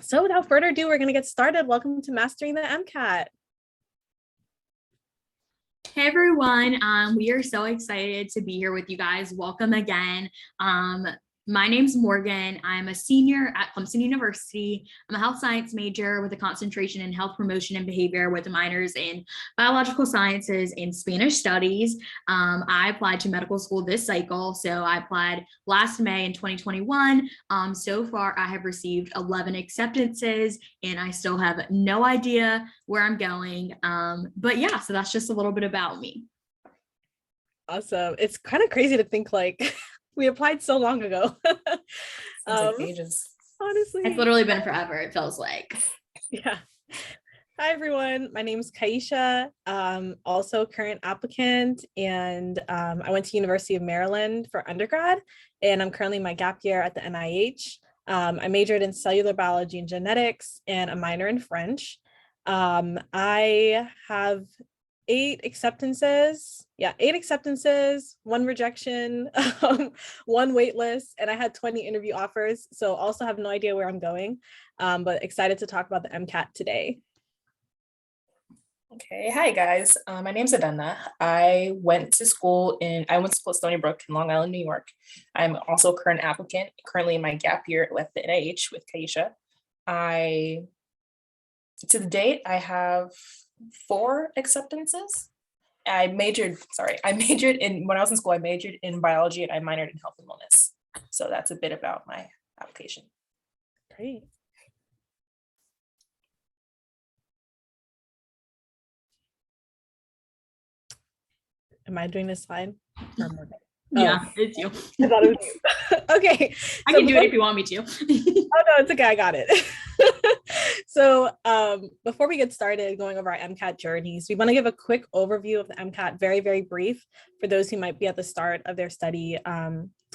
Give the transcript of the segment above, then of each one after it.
So without further ado, we're going to get started. Welcome to Mastering the MCAT. Hey everyone, we are so excited to be here with you guys. Welcome again. My name's Morgan. I'm a senior at Clemson University. I'm a health science major with a concentration in health promotion and behavior with minors in biological sciences and Spanish studies. I applied to medical school this cycle. So I applied last May in 2021. So far, I have received 11 acceptances and I still have no idea where I'm going. But yeah, so that's just a little bit about me. Awesome. It's kind of crazy to think like we applied so long ago. Like ages. Honestly. It's literally been forever, it feels like. Yeah. Hi, everyone. My name is Kyeisha, also current applicant, and I went to University of Maryland for undergrad, and I'm currently in my gap year at the NIH. I majored in cellular biology and genetics and a minor in French. I have 8 acceptances, 1 rejection, 1 wait list, and I had 20 interview offers. So also have no idea where I'm going, but excited to talk about the MCAT today. Okay, hi guys. My name's Adanna. I went to school at Stony Brook in Long Island, New York. I'm also a current applicant, currently in my gap year with the NIH with Kyeisha. To the date, I have 4 acceptances. When I was in school, I majored in biology and I minored in health and wellness. So that's a bit about my application. Great. Am I doing this slide? Yeah, it's you. I thought it was you. Okay. I can do it if you want me to. Oh no, it's okay. I got it. So before we get started going over our MCAT journeys, we want to give a quick overview of the MCAT, very, very brief for those who might be at the start of their study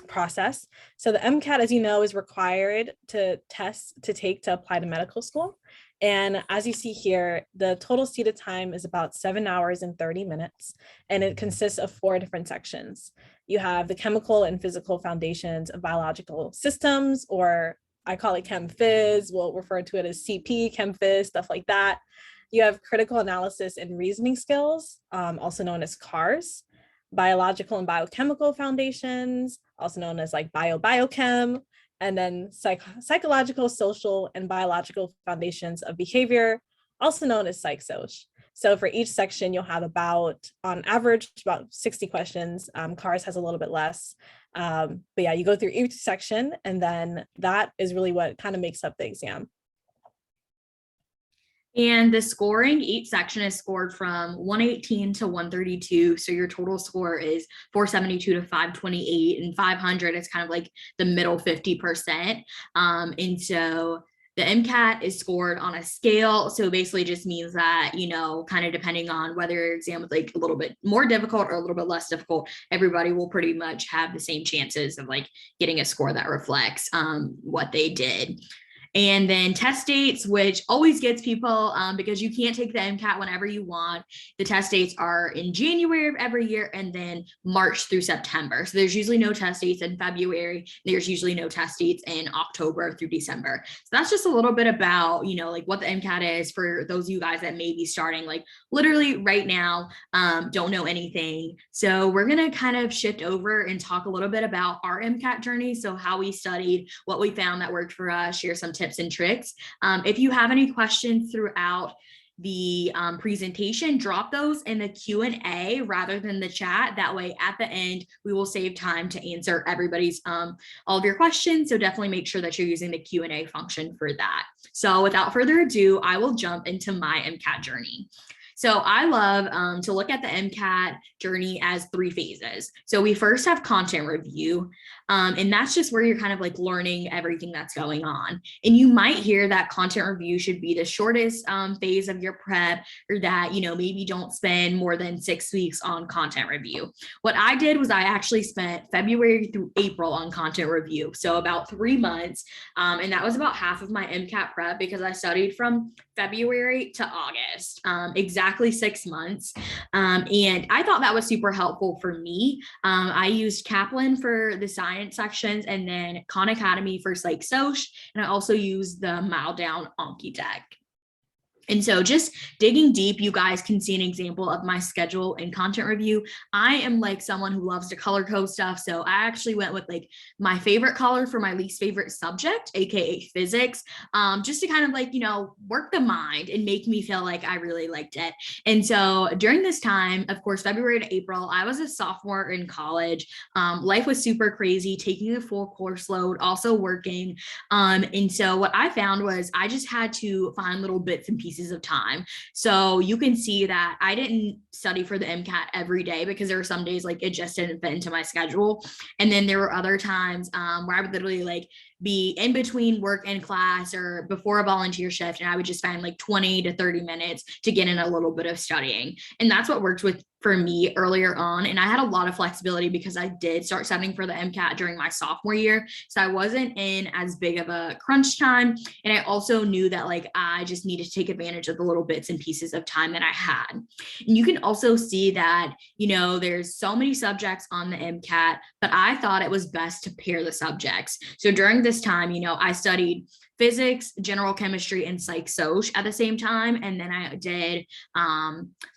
process. So the MCAT, as you know, is required to take to apply to medical school. And as you see here, the total seated time is about 7 hours and 30 minutes, and it consists of 4 different sections. You have the chemical and physical foundations of biological systems, or I call it Chem Phys. We'll refer to it as CP, Chem Phys, stuff like that. You have critical analysis and reasoning skills, also known as CARS, biological and biochemical foundations, also known as like biochem, and then psychological, social, and biological foundations of behavior, also known as psych-soc. So for each section, you'll have on average, about 60 questions. CARS has a little bit less. But yeah, you go through each section, and then that is really what kind of makes up the exam. And the scoring, each section is scored from 118 to 132. So your total score is 472 to 528, and 500 is kind of like the middle 50%. And so the MCAT is scored on a scale. So basically just means that, kind of depending on whether your exam is like a little bit more difficult or a little bit less difficult, everybody will pretty much have the same chances of like getting a score that reflects what they did. And then test dates, which always gets people because you can't take the MCAT whenever you want. The test dates are in January of every year and then March through September. So there's usually no test dates in February. There's usually no test dates in October through December. So that's just a little bit about, like what the MCAT is for those of you guys that may be starting like literally right now, don't know anything. So we're going to kind of shift over and talk a little bit about our MCAT journey. So how we studied, what we found that worked for us, share some tips and tricks. If you have any questions throughout the presentation, drop those in the Q&A rather than the chat. That way at the end, we will save time to answer everybody's all of your questions. So definitely make sure that you're using the Q&A function for that. So without further ado, I will jump into my MCAT journey. So I love to look at the MCAT journey as 3 phases. So we first have content review, and that's just where you're kind of like learning everything that's going on. And you might hear that content review should be the shortest phase of your prep, or that, maybe don't spend more than 6 weeks on content review. What I did was I actually spent February through April on content review. So about 3 months. And that was about half of my MCAT prep because I studied from February to August, exactly exactly 6 months. And I thought that was super helpful for me. I used Kaplan for the science sections and then Khan Academy for Psych Soc. And I also used the Mile Down Anki deck. And so just digging deep, you guys can see an example of my schedule and content review. I am like someone who loves to color code stuff. So I actually went with like my favorite color for my least favorite subject, AKA physics, just to kind of like, work the mind and make me feel like I really liked it. And so during this time, of course, February to April, I was a sophomore in college. Life was super crazy, taking a full course load, also working. And so what I found was I just had to find little bits and pieces of time. So you can see that I didn't study for the MCAT every day because there were some days like it just didn't fit into my schedule. And then there were other times where I would literally like be in between work and class or before a volunteer shift. And I would just find like 20 to 30 minutes to get in a little bit of studying. And that's what worked for me earlier on. And I had a lot of flexibility because I did start studying for the MCAT during my sophomore year. So I wasn't in as big of a crunch time. And I also knew that like I just needed to take advantage of the little bits and pieces of time that I had. And you can also see that, there's so many subjects on the MCAT, but I thought it was best to pair the subjects. So during this time, I studied physics, general chemistry, and psych soc at the same time. And then I did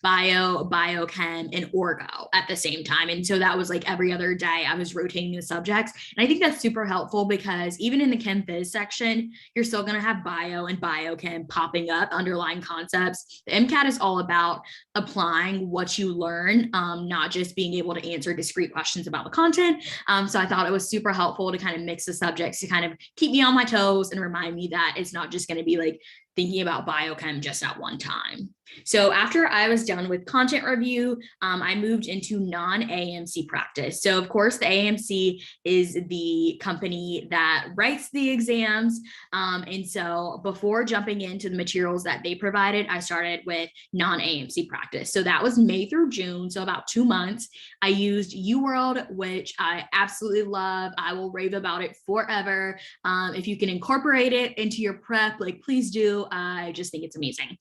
biochem, and orgo at the same time. And so that was like every other day I was rotating the subjects. And I think that's super helpful because even in the chem phys section, you're still going to have bio and biochem popping up, underlying concepts. The MCAT is all about applying what you learn, not just being able to answer discrete questions about the content. So I thought it was super helpful to kind of mix the subjects to kind of keep me on my toes and remind me that it's not just going to be like thinking about biochem just at one time. So after I was done with content review, I moved into non-AMC practice. So of course, the AMC is the company that writes the exams. And so before jumping into the materials that they provided, I started with non-AMC practice. So that was May through June, so about 2 months. I used UWorld, which I absolutely love. I will rave about it forever. If you can incorporate it into your prep, like please do. I just think it's amazing.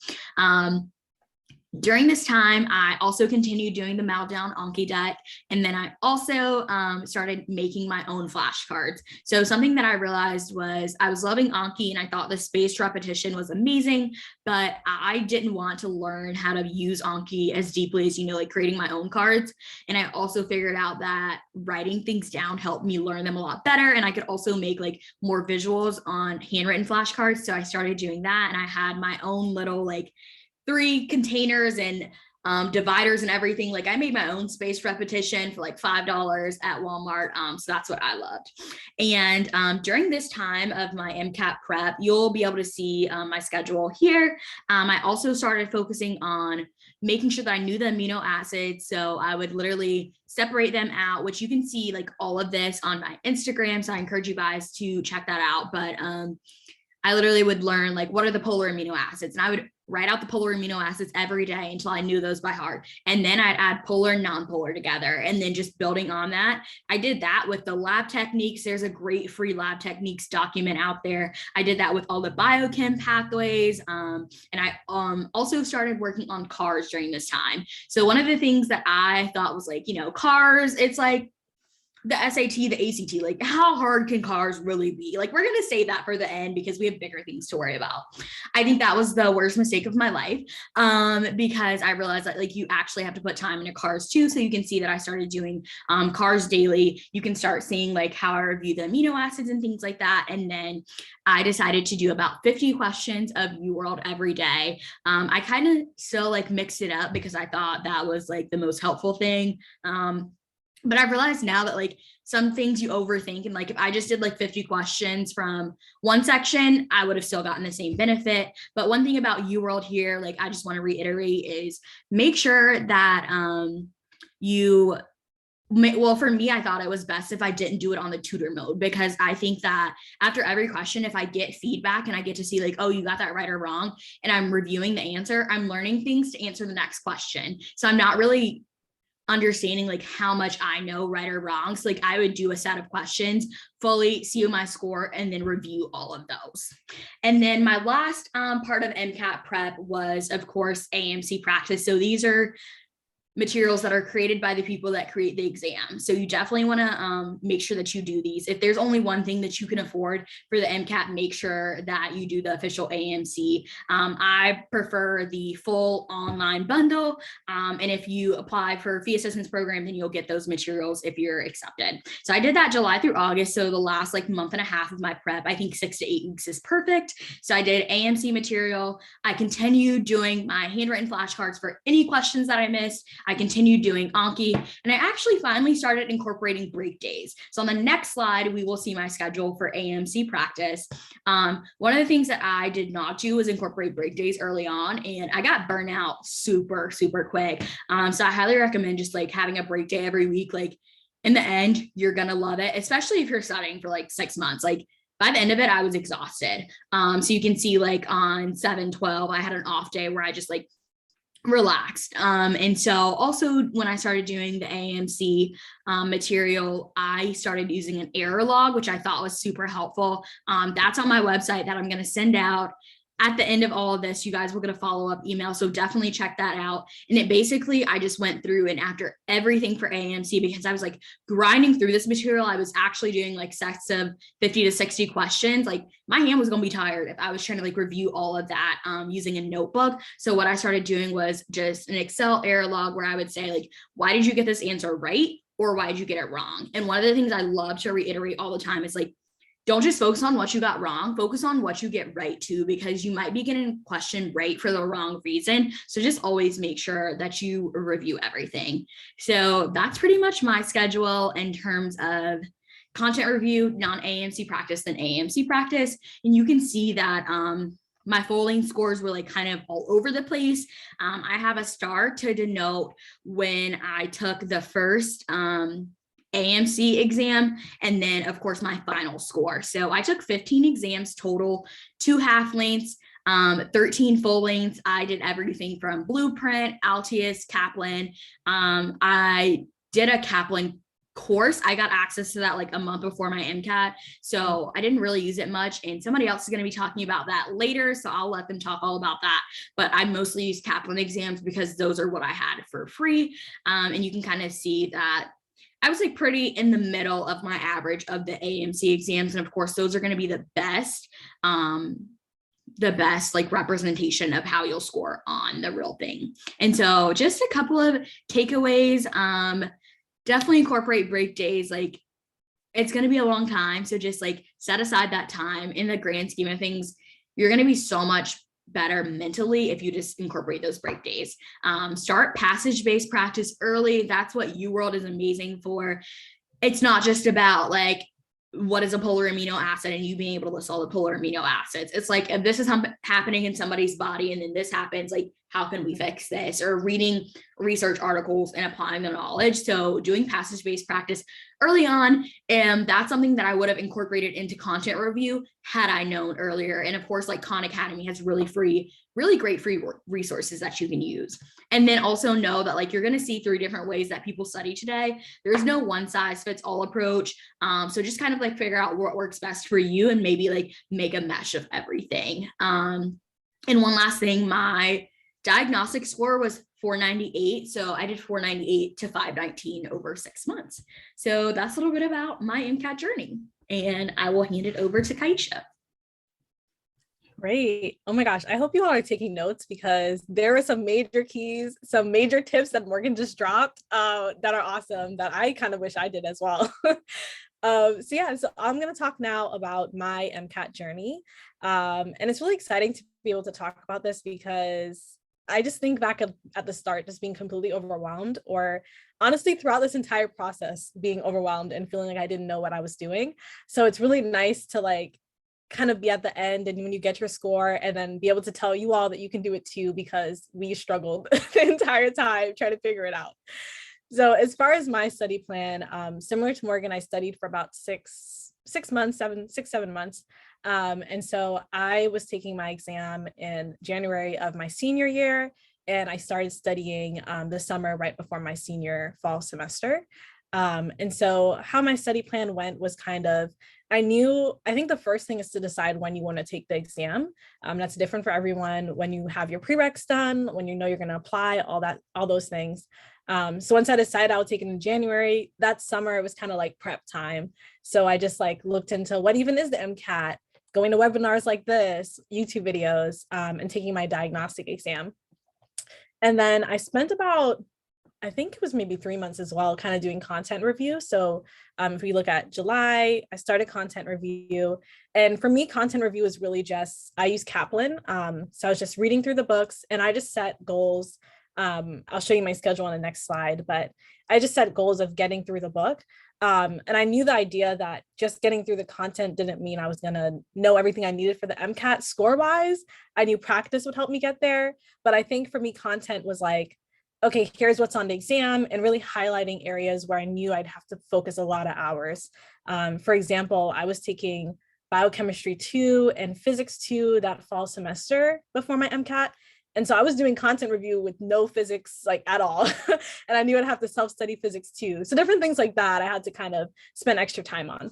During this time, I also continued doing the Mile Down Anki deck, and then I also started making my own flashcards. So something that I realized was I was loving Anki, and I thought the spaced repetition was amazing, but I didn't want to learn how to use Anki as deeply as, like creating my own cards. And I also figured out that writing things down helped me learn them a lot better, and I could also make like more visuals on handwritten flashcards. So I started doing that, and I had my own little like 3 containers and dividers and everything. Like I made my own spaced repetition for like $5 at Walmart. So that's what I loved. And during this time of my MCAT prep, you'll be able to see my schedule here. I also started focusing on making sure that I knew the amino acids. So I would literally separate them out, which you can see like all of this on my Instagram. So I encourage you guys to check that out. But I literally would learn like what are the polar amino acids, and I would write out the polar amino acids every day until I knew those by heart. And then I'd add polar and non-polar together, and then just building on that. I did that with the lab techniques. There's a great free lab techniques document out there. I did that with all the biochem pathways. And I also started working on cars during this time. So one of the things that I thought was like, cars, it's like the SAT, the ACT, like how hard can cars really be? Like we're going to save that for the end because we have bigger things to worry about. I think that was the worst mistake of my life because I realized that like you actually have to put time into cars too. So you can see that I started doing cars daily. You can start seeing like how I review the amino acids and things like that. And then I decided to do about 50 questions of UWorld every day. I kind of still like mixed it up because I thought that was like the most helpful thing. But I've realized now that like some things you overthink, and like if I just did like 50 questions from one section, I would have still gotten the same benefit. But one thing about UWorld here, like I just want to reiterate, is make sure that well, for me, I thought it was best if I didn't do it on the tutor mode, because I think that after every question, if I get feedback and I get to see like, oh, you got that right or wrong, and I'm reviewing the answer, I'm learning things to answer the next question. So I'm not really understanding like how much I know right or wrong. So like I would do a set of questions, fully see my score, and then review all of those. And then my last part of MCAT prep was, of course, AMC practice. So these are materials that are created by the people that create the exam. So you definitely want to make sure that you do these. If there's only one thing that you can afford for the MCAT, make sure that you do the official AMC. I prefer the full online bundle. And if you apply for a fee assistance program, then you'll get those materials if you're accepted. So I did that July through August. So the last like month and a half of my prep, I think 6 to 8 weeks is perfect. So I did AMC material. I continued doing my handwritten flashcards for any questions that I missed. I continued doing Anki, and I actually finally started incorporating break days. So on the next slide, we will see my schedule for AMC practice. One of the things that I did not do was incorporate break days early on, and I got burnt out super, super quick. So I highly recommend just like having a break day every week. Like in the end, you're going to love it, especially if you're studying for like 6 months. Like by the end of it, I was exhausted. So you can see like on 7/12, I had an off day where I just like relaxed. And so also when I started doing the AMC material, I started using an error log, which I thought was super helpful. That's on my website that I'm going to send out. At the end of all of this, you guys will get a follow-up email. So definitely check that out. And it basically, I just went through and after everything for AMC, because I was like grinding through this material, I was actually doing like sets of 50 to 60 questions. Like my hand was going to be tired if I was trying to like review all of that using a notebook. So what I started doing was just an Excel error log where I would say like, why did you get this answer right? Or why did you get it wrong? And one of the things I love to reiterate all the time is like, don't just focus on what you got wrong, focus on what you get right too, because you might be getting a question right for the wrong reason. So just always make sure that you review everything. So that's pretty much my schedule in terms of content review, non-AMC practice, then AMC practice. And you can see that my full length scores were like kind of all over the place. I have a star to denote when I took the first AMC exam, and then of course my final score. So I took 15 exams total, 2 half lengths, 13 full lengths. I did everything from Blueprint, Altius, Kaplan. I did a Kaplan course. I got access to that like a month before my MCAT. So I didn't really use it much. And somebody else is going to be talking about that later. So I'll let them talk all about that. But I mostly use Kaplan exams because those are what I had for free. And you can kind of see that I was like pretty in the middle of my average of the AMC exams. And of course, those are going to be the best like representation of how you'll score on the real thing. And so just a couple of takeaways, definitely incorporate break days. Like it's going to be a long time. So just like set aside that time. In the grand scheme of things, you're going to be so much better mentally if you just incorporate those break days. Start passage-based practice early. That's what UWorld is amazing for. It's not just about like, what is a polar amino acid and you being able to list all the polar amino acids. It's like, if this is happening in somebody's body and then this happens, like, how can we fix this? Or reading research articles and applying the knowledge. So doing passage-based practice early on, and that's something that I would have incorporated into content review had I known earlier. And of course, like Khan Academy has really great free resources that you can use. And then also know that like you're going to see 3 different ways that people study today. There's no one size fits all approach. So just kind of like figure out what works best for you and maybe like make a mesh of everything. And one last thing, my diagnostic score was 498. So I did 498 to 519 over 6 months. So that's a little bit about my MCAT journey. And I will hand it over to Kyeisha. Great. Oh my gosh. I hope you all are taking notes because there are some major keys, some major tips that Morgan just dropped that are awesome that I kind of wish I did as well. So I'm going to talk now about my MCAT journey. And it's really exciting to be able to talk about this because I just think back at the start, just being completely overwhelmed, or honestly throughout this entire process, being overwhelmed and feeling like I didn't know what I was doing. So it's really nice to like kind of be at the end and when you get your score and then be able to tell you all that you can do it too, because we struggled the entire time trying to figure it out. So as far as my study plan, similar to Morgan, I studied for about 7 months. And so I was taking my exam in January of my senior year. and I started studying this summer right before my senior fall semester. And so how my study plan went was kind of, I think the first thing is to decide when you want to take the exam. That's different for everyone. When you have your prereqs done, when you know you're going to apply, all those things. So once I decided I would take it in January, that summer it was kind of like prep time. So I just like looked into what even is the MCAT, going to webinars like this, YouTube videos, and taking my diagnostic exam. And then I spent about, I think it was maybe 3 months as well, kind of doing content review. So if we look at July, I started content review. And for me, content review is really just, I use Kaplan. So I was just reading through the books and I just set goals. I'll show you my schedule on the next slide, but I just set goals of getting through the book. And I knew the idea that just getting through the content didn't mean I was going to know everything I needed for the MCAT score wise. I knew practice would help me get there. But I think for me, content was like, okay, here's what's on the exam, and really highlighting areas where I knew I'd have to focus a lot of hours. For example, I was taking biochemistry 2 and physics 2 that fall semester before my MCAT. And so I was doing content review with no physics like at all. And I knew I'd have to self-study physics too. So different things like that I had to kind of spend extra time on.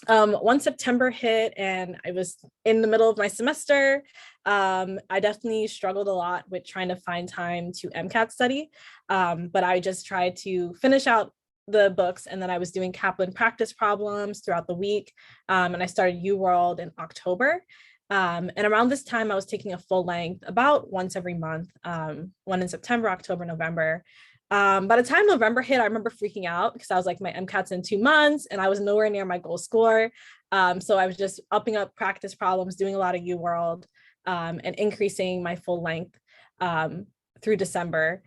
Once September hit and I was in the middle of my semester, I definitely struggled a lot with trying to find time to MCAT study. But I just tried to finish out the books, and then I was doing Kaplan practice problems throughout the week. And I started UWorld in October. And around this time, I was taking a full length about once every month, one in September, October, November. By the time November hit, I remember freaking out because I was like, my MCAT's in 2 months and I was nowhere near my goal score. So I was just upping up practice problems, doing a lot of UWorld, and increasing my full length through December.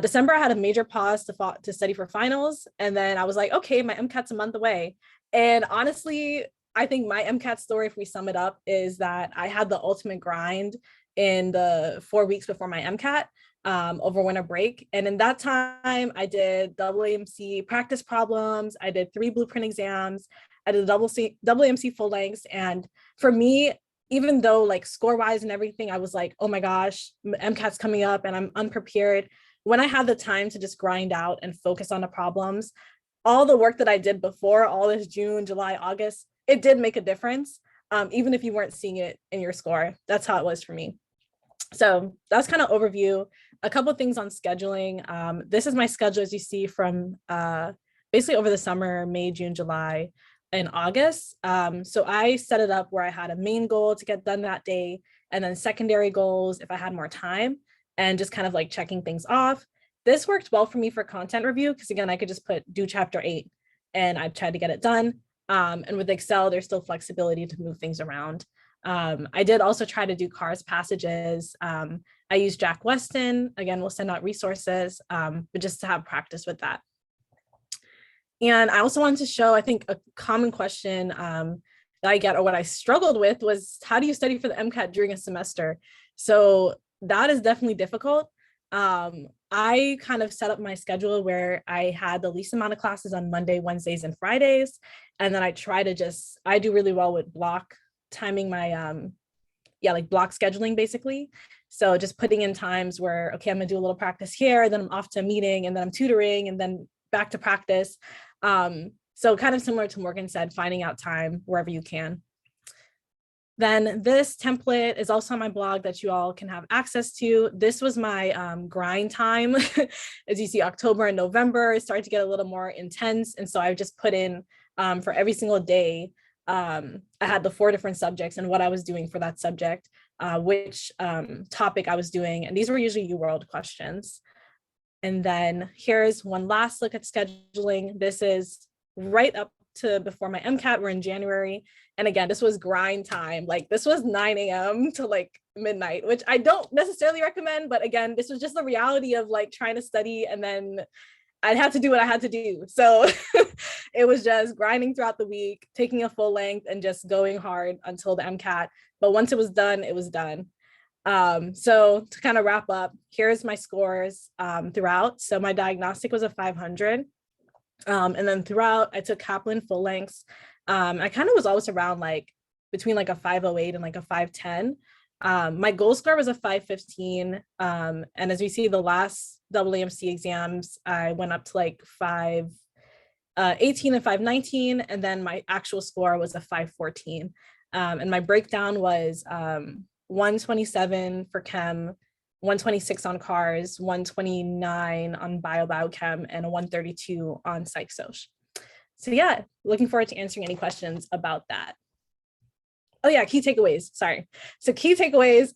December, I had a major pause to study for finals. And then I was like, okay, my MCAT's a month away. And honestly, I think my MCAT story, if we sum it up, is that I had the ultimate grind in the 4 weeks before my MCAT. Over winter break. And in that time, I did NonAMC practice problems. I did 3 blueprint exams. I did NonAMC full lengths. And for me, even though like score wise and everything, I was like, oh my gosh, MCAT's coming up and I'm unprepared. When I had the time to just grind out and focus on the problems, all the work that I did before all this June, July, August, it did make a difference. Even if you weren't seeing it in your score. That's how it was for me. So that's kind of overview. A couple of things on scheduling. This is my schedule, as you see, from basically over the summer, May, June, July, and August. So I set it up where I had a main goal to get done that day, and then secondary goals if I had more time, and just kind of like checking things off. This worked well for me for content review because again, I could just put due chapter 8 and I tried to get it done. And with Excel, there's still flexibility to move things around. I did also try to do CARS passages. I used Jack Weston. Again, we'll send out resources, but just to have practice with that. And I also wanted to show, I think a common question that I get, or what I struggled with, was how do you study for the MCAT during a semester? So that is definitely difficult. I kind of set up my schedule where I had the least amount of classes on Monday, Wednesdays, and Fridays. And then I try to I do really well with block timing my like block scheduling basically. So just putting in times where, okay, I'm gonna do a little practice here, then I'm off to a meeting, and then I'm tutoring, and then back to practice. So kind of similar to Morgan said, finding out time wherever you can. Then this template is also on my blog that you all can have access to. This was my grind time. As you see, October and November, it started to get a little more intense. And so I just put in for every single day, I had the 4 different subjects and what I was doing for that subject, which topic I was doing. And these were usually UWorld questions. And then here's one last look at scheduling. This is right up to before my MCAT. We're in January. And again, this was grind time. Like this was 9 a.m. to like midnight, which I don't necessarily recommend. But again, this was just the reality of like trying to study, and then I'd have to do what I had to do. So it was just grinding throughout the week, taking a full length and just going hard until the MCAT. But once it was done, it was done. So to kind of wrap up, here's my scores throughout. So my diagnostic was a 500. And then throughout, I took Kaplan full lengths. I kind of was always around like between like a 508 and like a 510. My goal score was a 515. And as we see, the last AAMC exams, I went up to like 518 and 519. And then my actual score was a 514. And my breakdown was 127 for chem, 126 on cars, 129 on biochem, and a 132 on psych soc. So yeah, looking forward to answering any questions about that. Oh yeah, key takeaways, sorry. So key takeaways,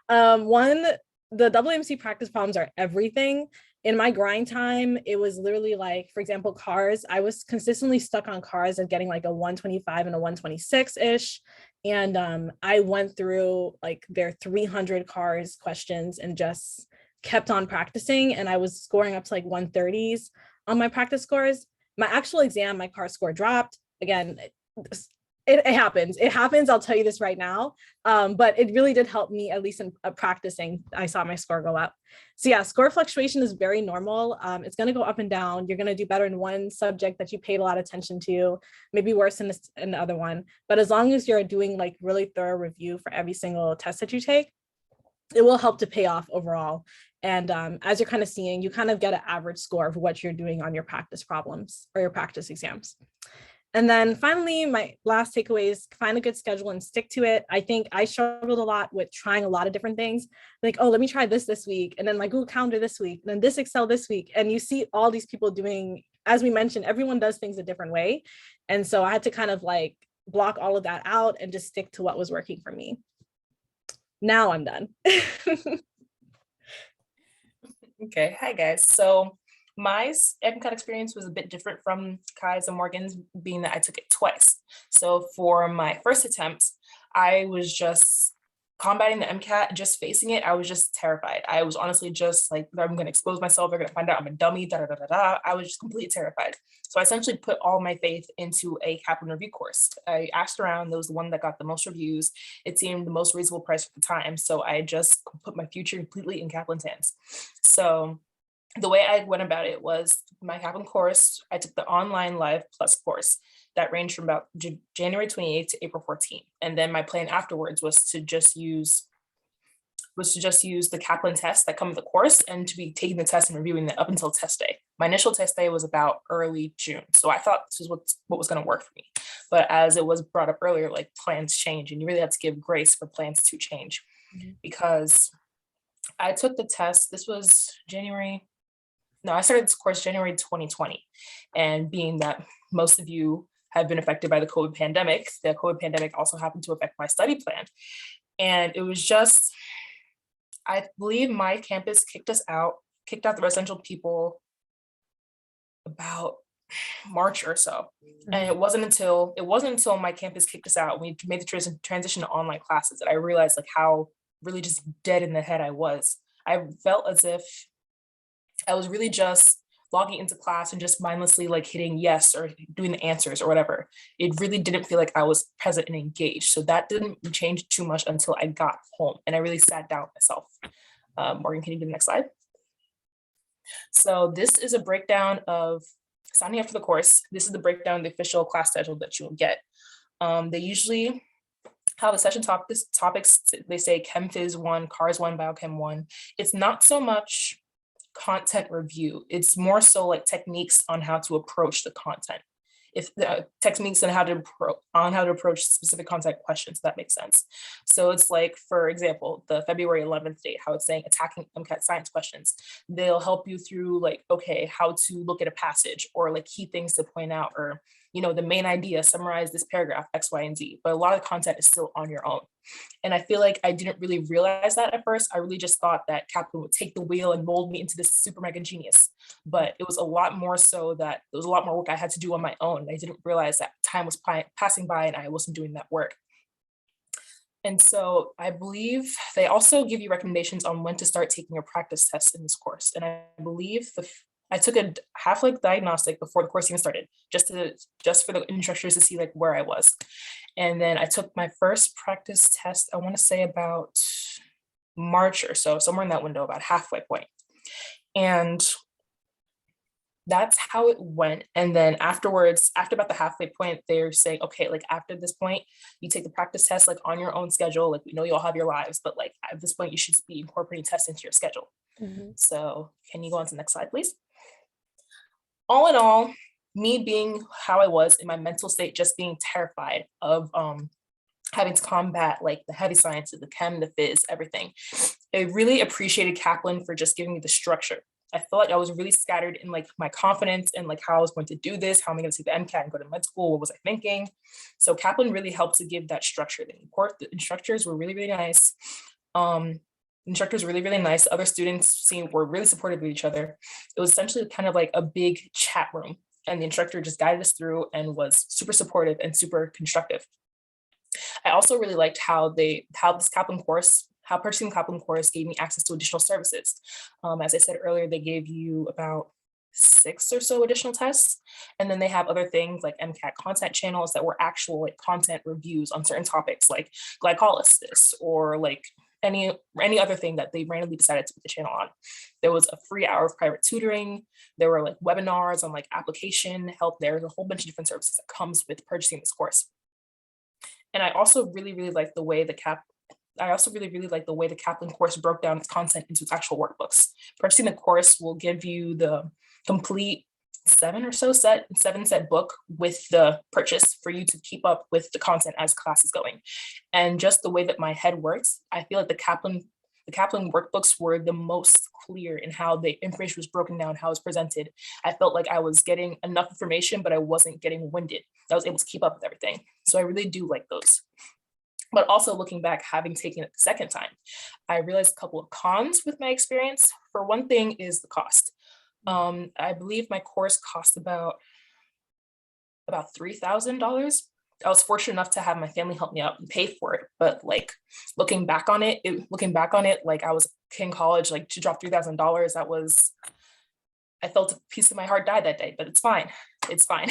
one, the AAMC practice problems are everything. In my grind time, it was literally like, for example, cars, I was consistently stuck on cars and getting like a 125 and a 126-ish. And I went through like their 300 cars questions and just kept on practicing. And I was scoring up to like 130s on my practice scores. My actual exam, my car score dropped. Again, it happens. It happens. I'll tell you this right now. But it really did help me, at least in practicing. I saw my score go up. So yeah, score fluctuation is very normal. It's going to go up and down. You're going to do better in one subject that you paid a lot of attention to, maybe worse in the other one. But as long as you're doing like really thorough review for every single test that you take, it will help to pay off overall. And as you're kind of seeing, you kind of get an average score of what you're doing on your practice problems or your practice exams. And then finally, my last takeaway is find a good schedule and stick to it. I think I struggled a lot with trying a lot of different things. Like, oh, let me try this week. And then my Google Calendar this week, and then this Excel this week. And you see all these people doing, as we mentioned, everyone does things a different way. And so I had to kind of like block all of that out and just stick to what was working for me. Now I'm done. Okay, hi guys. So my MCAT experience was a bit different from Kai's and Morgan's, being that I took it twice. So for my first attempt, I was just combating the MCAT, just facing it. I was just terrified. I was honestly just like, I'm going to expose myself. They're going to find out I'm a dummy, da, da, da, da, da. I was just completely terrified. So I essentially put all my faith into a Kaplan review course. I asked around, there was the one that got the most reviews. It seemed the most reasonable price at the time. So I just put my future completely in Kaplan's hands. So the way I went about it was my Kaplan course, I took the online live plus course that ranged from about January 28th to April 14th. And then my plan afterwards was to just use the Kaplan tests that come with the course and to be taking the test and reviewing it up until test day. My initial test day was about early June. So I thought this was what was going to work for me. But as it was brought up earlier, like plans change and you really have to give grace for plans to change. Because I took the test, I started this course January 2020. And being that most of you have been affected by the COVID pandemic, the COVID pandemic also happened to affect my study plan. And it was just, I believe my campus kicked out the residential people about March or so. And it wasn't until my campus kicked us out, we made the transition to online classes, that I realized like how really just dead in the head I was. I felt as if I was really just logging into class and just mindlessly like hitting yes or doing the answers or whatever. It really didn't feel like I was present and engaged. So that didn't change too much until I got home and I really sat down with myself. Morgan, can you do the next slide? So this is a breakdown of signing up for the course. This is the breakdown of the official class schedule that you will get. They usually have a session topics. They say Chem Phys 1, Cars 1, Biochem 1. It's not so much content review. It's more so like techniques on how to approach the content. If the techniques on how to approach specific content questions, if that makes sense. So it's like, for example, the February 11th date, how it's saying attacking MCAT science questions. They'll help you through like, okay, how to look at a passage or like key things to point out, or the main idea, summarize this paragraph, X, Y, and Z. But a lot of content is still on your own. And I feel like I didn't really realize that at first. I really just thought that Kaplan would take the wheel and mold me into this super mega genius. But it was a lot more so that there was a lot more work I had to do on my own. I didn't realize that time was passing by and I wasn't doing that work. And so I believe they also give you recommendations on when to start taking your practice tests in this course. And I believe I took a half-life diagnostic before the course even started, just for the instructors to see like where I was. And then I took my first practice test, I want to say about March or so, somewhere in that window, about halfway point. And that's how it went. And then afterwards, after about the halfway point, they're saying, okay, like after this point, you take the practice test like on your own schedule. Like we know you all have your lives, but like at this point, you should be incorporating tests into your schedule. So can you go on to the next slide, please? All in all, me being how I was in my mental state, just being terrified of having to combat like the heavy sciences, the chem, the phys, everything. I really appreciated Kaplan for just giving me the structure. I felt like I was really scattered in like my confidence and like how I was going to do this, how am I going to take the MCAT and go to med school, what was I thinking? So Kaplan really helped to give that structure. The instructors were really, really nice. Instructors were really, really nice. Other students were really supportive of each other. It was essentially kind of like a big chat room, and the instructor just guided us through and was super supportive and super constructive. I also really liked how purchasing the Kaplan course gave me access to additional services. As I said earlier, they gave you about 6 or so additional tests. And then they have other things like MCAT content channels that were actual like content reviews on certain topics like glycolysis or like any other thing that they randomly decided to put the channel on. There was a free hour of private tutoring. There were like webinars on like application help. There's a whole bunch of different services that comes with purchasing this course. And I also really, really like the way the Kaplan course broke down its content into its actual workbooks. Purchasing the course will give you the complete 7 set book with the purchase for you to keep up with the content as class is going. And just the way that my head works, I feel like the Kaplan workbooks were the most clear in how the information was broken down, how it's presented. I felt like I was getting enough information, but I wasn't getting winded. I was able to keep up with everything. So I really do like those. But also looking back, having taken it the second time, I realized a couple of cons with my experience. For one thing is the cost. I believe my course cost about $3,000. I was fortunate enough to have my family help me out and pay for it. But like looking back on it, like I was in college, like to drop $3,000, I felt a piece of my heart die that day, but it's fine. It's fine.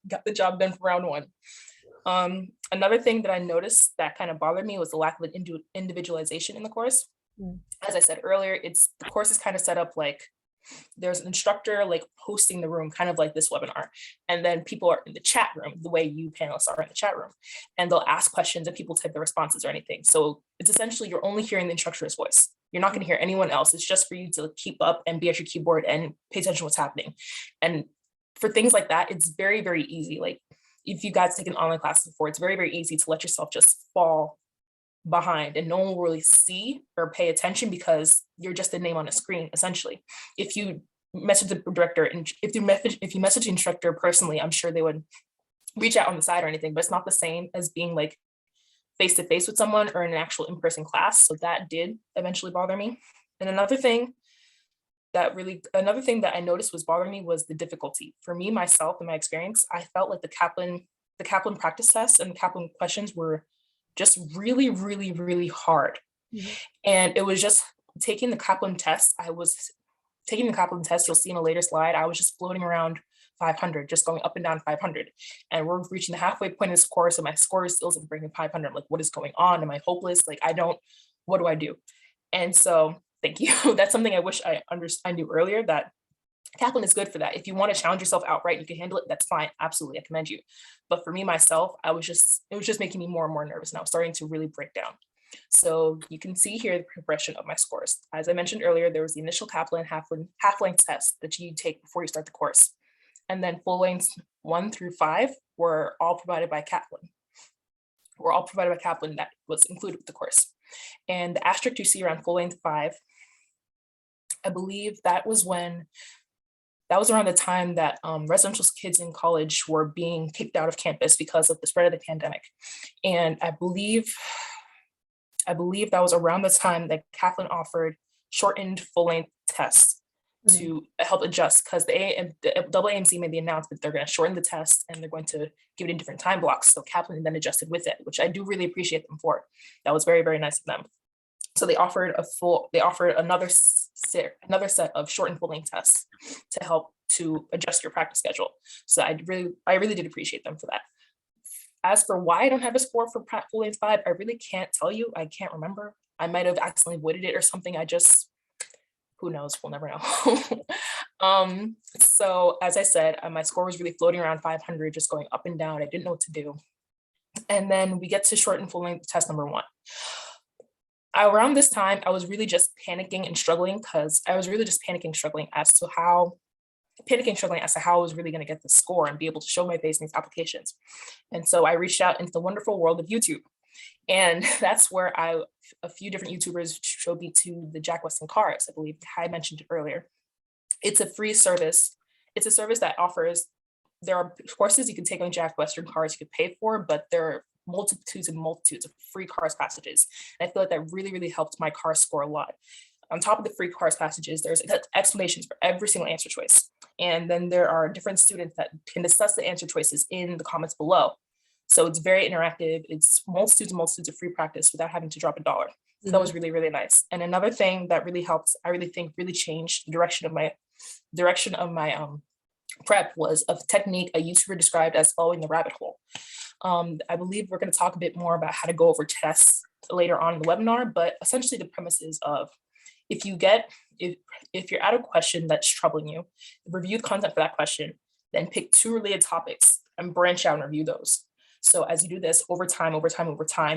got the job done for round 1. Another thing that I noticed that kind of bothered me was the lack of individualization in the course. As I said earlier, the course is kind of set up like there's an instructor like hosting the room, kind of like this webinar. And then people are in the chat room, the way you panelists are in the chat room. And they'll ask questions and people type their responses or anything. So it's essentially, you're only hearing the instructor's voice. You're not going to hear anyone else. It's just for you to keep up and be at your keyboard and pay attention to what's happening. And for things like that, it's very, very easy. Like if you guys taken online classes before, it's very, very easy to let yourself just fall behind and no one will really see or pay attention because you're just a name on a screen, essentially. If you message the director and if you message the instructor personally, I'm sure they would reach out on the side or anything, but it's not the same as being like face-to-face with someone or in an actual in-person class. So that did eventually bother me. And another thing that I noticed was bothering me was the difficulty. For me, myself, in my experience, I felt like the Kaplan practice test and the Kaplan questions were just really, really, really hard. And it was just taking the Kaplan test. You'll see in a later slide, I was just floating around 500, just going up and down 500. And we're reaching the halfway point of this course and my score is still isn't breaking 500. I'm like, what is going on? Am I hopeless? Like, what do I do? And so thank you. That's something I wish I knew earlier, that Kaplan is good for that. If you want to challenge yourself outright, you can handle it. That's fine. Absolutely. I commend you. But for me, myself, it was just making me more and more nervous. And I was starting to really break down. So you can see here the progression of my scores. As I mentioned earlier, there was the initial Kaplan half-length test that you take before you start the course. And then full lengths 1 through 5 were all provided by Kaplan. That was included with the course. And the asterisk you see around full length 5, I believe that was around the time that residential kids in college were being kicked out of campus because of the spread of the pandemic. And I believe that was around the time that Kaplan offered shortened full-length tests to help adjust, because the AAMC made the announcement they're going to shorten the test and they're going to give it in different time blocks. So Kaplan then adjusted with it, which I do really appreciate them for. That was very, very nice of them. So they offered another set of shortened full-length tests to help to adjust your practice schedule. So I really did appreciate them for that. As for why I don't have a score for full length 5, I really can't tell you. I can't remember. I might have accidentally voided it or something. Who knows? We'll never know. So as I said, my score was really floating around 500, just going up and down. I didn't know what to do. And then we get to short and full length test number 1. Around this time, I was really just panicking and struggling because I was really just struggling as to how I was really going to get the score and be able to show my face in these applications. And so I reached out into the wonderful world of YouTube. And that's where a few different YouTubers showed me to the Jack Weston cars. I believe I mentioned it earlier. It's a free service. It's a service that offers, there are courses you can take on Jack Weston cars you could pay for, but there are multitudes and multitudes of free cars passages. And I feel like that really, really helped my car score a lot. On top of the free cars passages, there's explanations for every single answer choice. And then there are different students that can discuss the answer choices in the comments below. So it's very interactive. It's multitudes and multitudes of free practice without having to drop a dollar. So that was really, really nice. And another thing that really helps, I really think really changed the direction of my prep was a technique a YouTuber described as following the rabbit hole. I believe we're going to talk a bit more about how to go over tests later on in the webinar, but essentially the premise is of if you're at a question that's troubling you, review the content for that question, then pick 2 related topics and branch out and review those. So as you do this over time,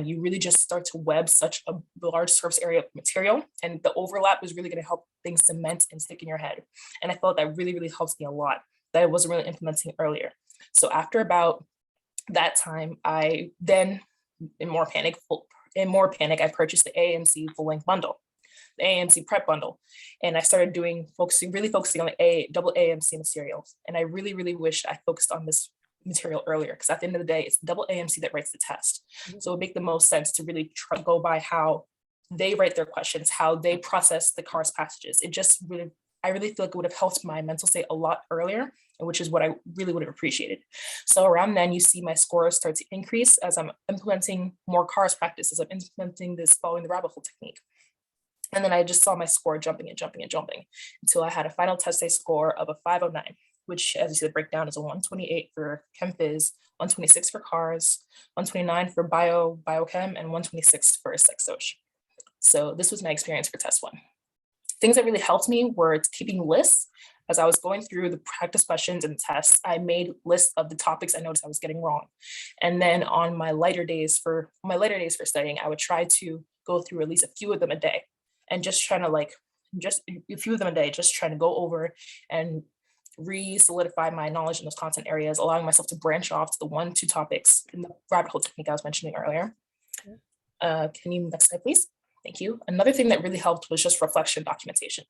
you really just start to web such a large surface area of material, and the overlap is really going to help things cement and stick in your head. And I felt that really, really helps me a lot that I wasn't really implementing earlier. So after about that time, I then, in more panic, I purchased the AAMC full-length bundle, the AAMC prep bundle. And I started really focusing on the double AAMC materials. And I really, really wish I focused on this material earlier, because at the end of the day, it's double AAMC that writes the test. So it would make the most sense to really go by how they write their questions, how they process the CARS passages. I really feel like it would have helped my mental state a lot earlier, which is what I really would have appreciated. So around then, you see my scores start to increase as I'm implementing more CARS practice, as I'm implementing this following the rabbit hole technique. And then I just saw my score jumping until I had a final test day score of a 509, which, as you see the breakdown, is a 128 for Chem Phys, 126 for CARS, 129 for Biochem, and 126 for Psych Soc. So this was my experience for test 1. Things that really helped me were keeping lists. As I was going through the practice questions and tests, I made lists of the topics I noticed I was getting wrong. And then on my lighter days for studying, I would try to go through at least a few of them a day, and just trying to go over and re-solidify my knowledge in those content areas, allowing myself to branch off to the 1-2 topics in the rabbit hole technique I was mentioning earlier. Can you next slide, please? Thank you. Another thing that really helped was just reflection documentation.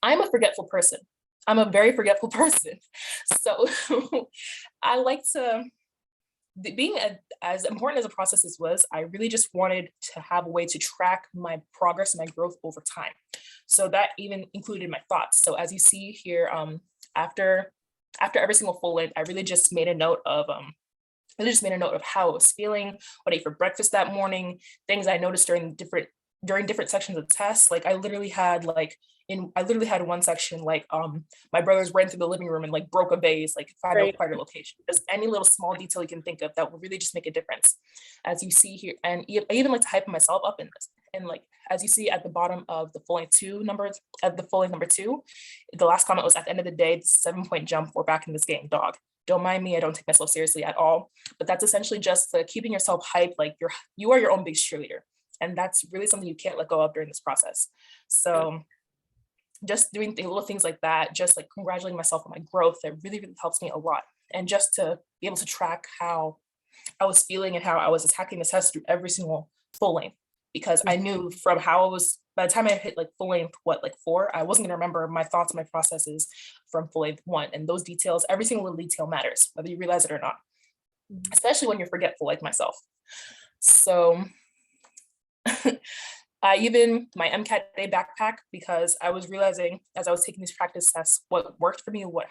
I'm a forgetful person. I'm a very forgetful person. So I like to, being as important as a process as was, I really just wanted to have a way to track my progress and my growth over time. So that even included my thoughts. So as you see here, after every single full length, I really just made a note of how I was feeling, what I ate for breakfast that morning, things I noticed during different sections of tests. Like I literally had one section, like my brothers ran through the living room and like broke a vase, like find out quite a location. Just any little small detail you can think of that will really just make a difference. As you see here, and I even like to hype myself up in this. And like, as you see at the bottom of the full length number 2, the last comment was, at the end of the day, the 7-point jump, we're back in this game, dog. Don't mind me, I don't take myself seriously at all. But that's essentially just keeping yourself hyped, like you are your own biggest cheerleader. And that's really something you can't let go of during this process. So just doing little things like that, just like congratulating myself on my growth, that really, really helps me a lot. And just to be able to track how I was feeling and how I was attacking the test through every single full length, because I knew from how I was, by the time I hit like full length, 4, I wasn't gonna remember my thoughts and my processes from full length 1. And those details, every single little detail matters, whether you realize it or not, especially when you're forgetful like myself. So my MCAT day backpack, because I was realizing as I was taking these practice tests, what worked for me, what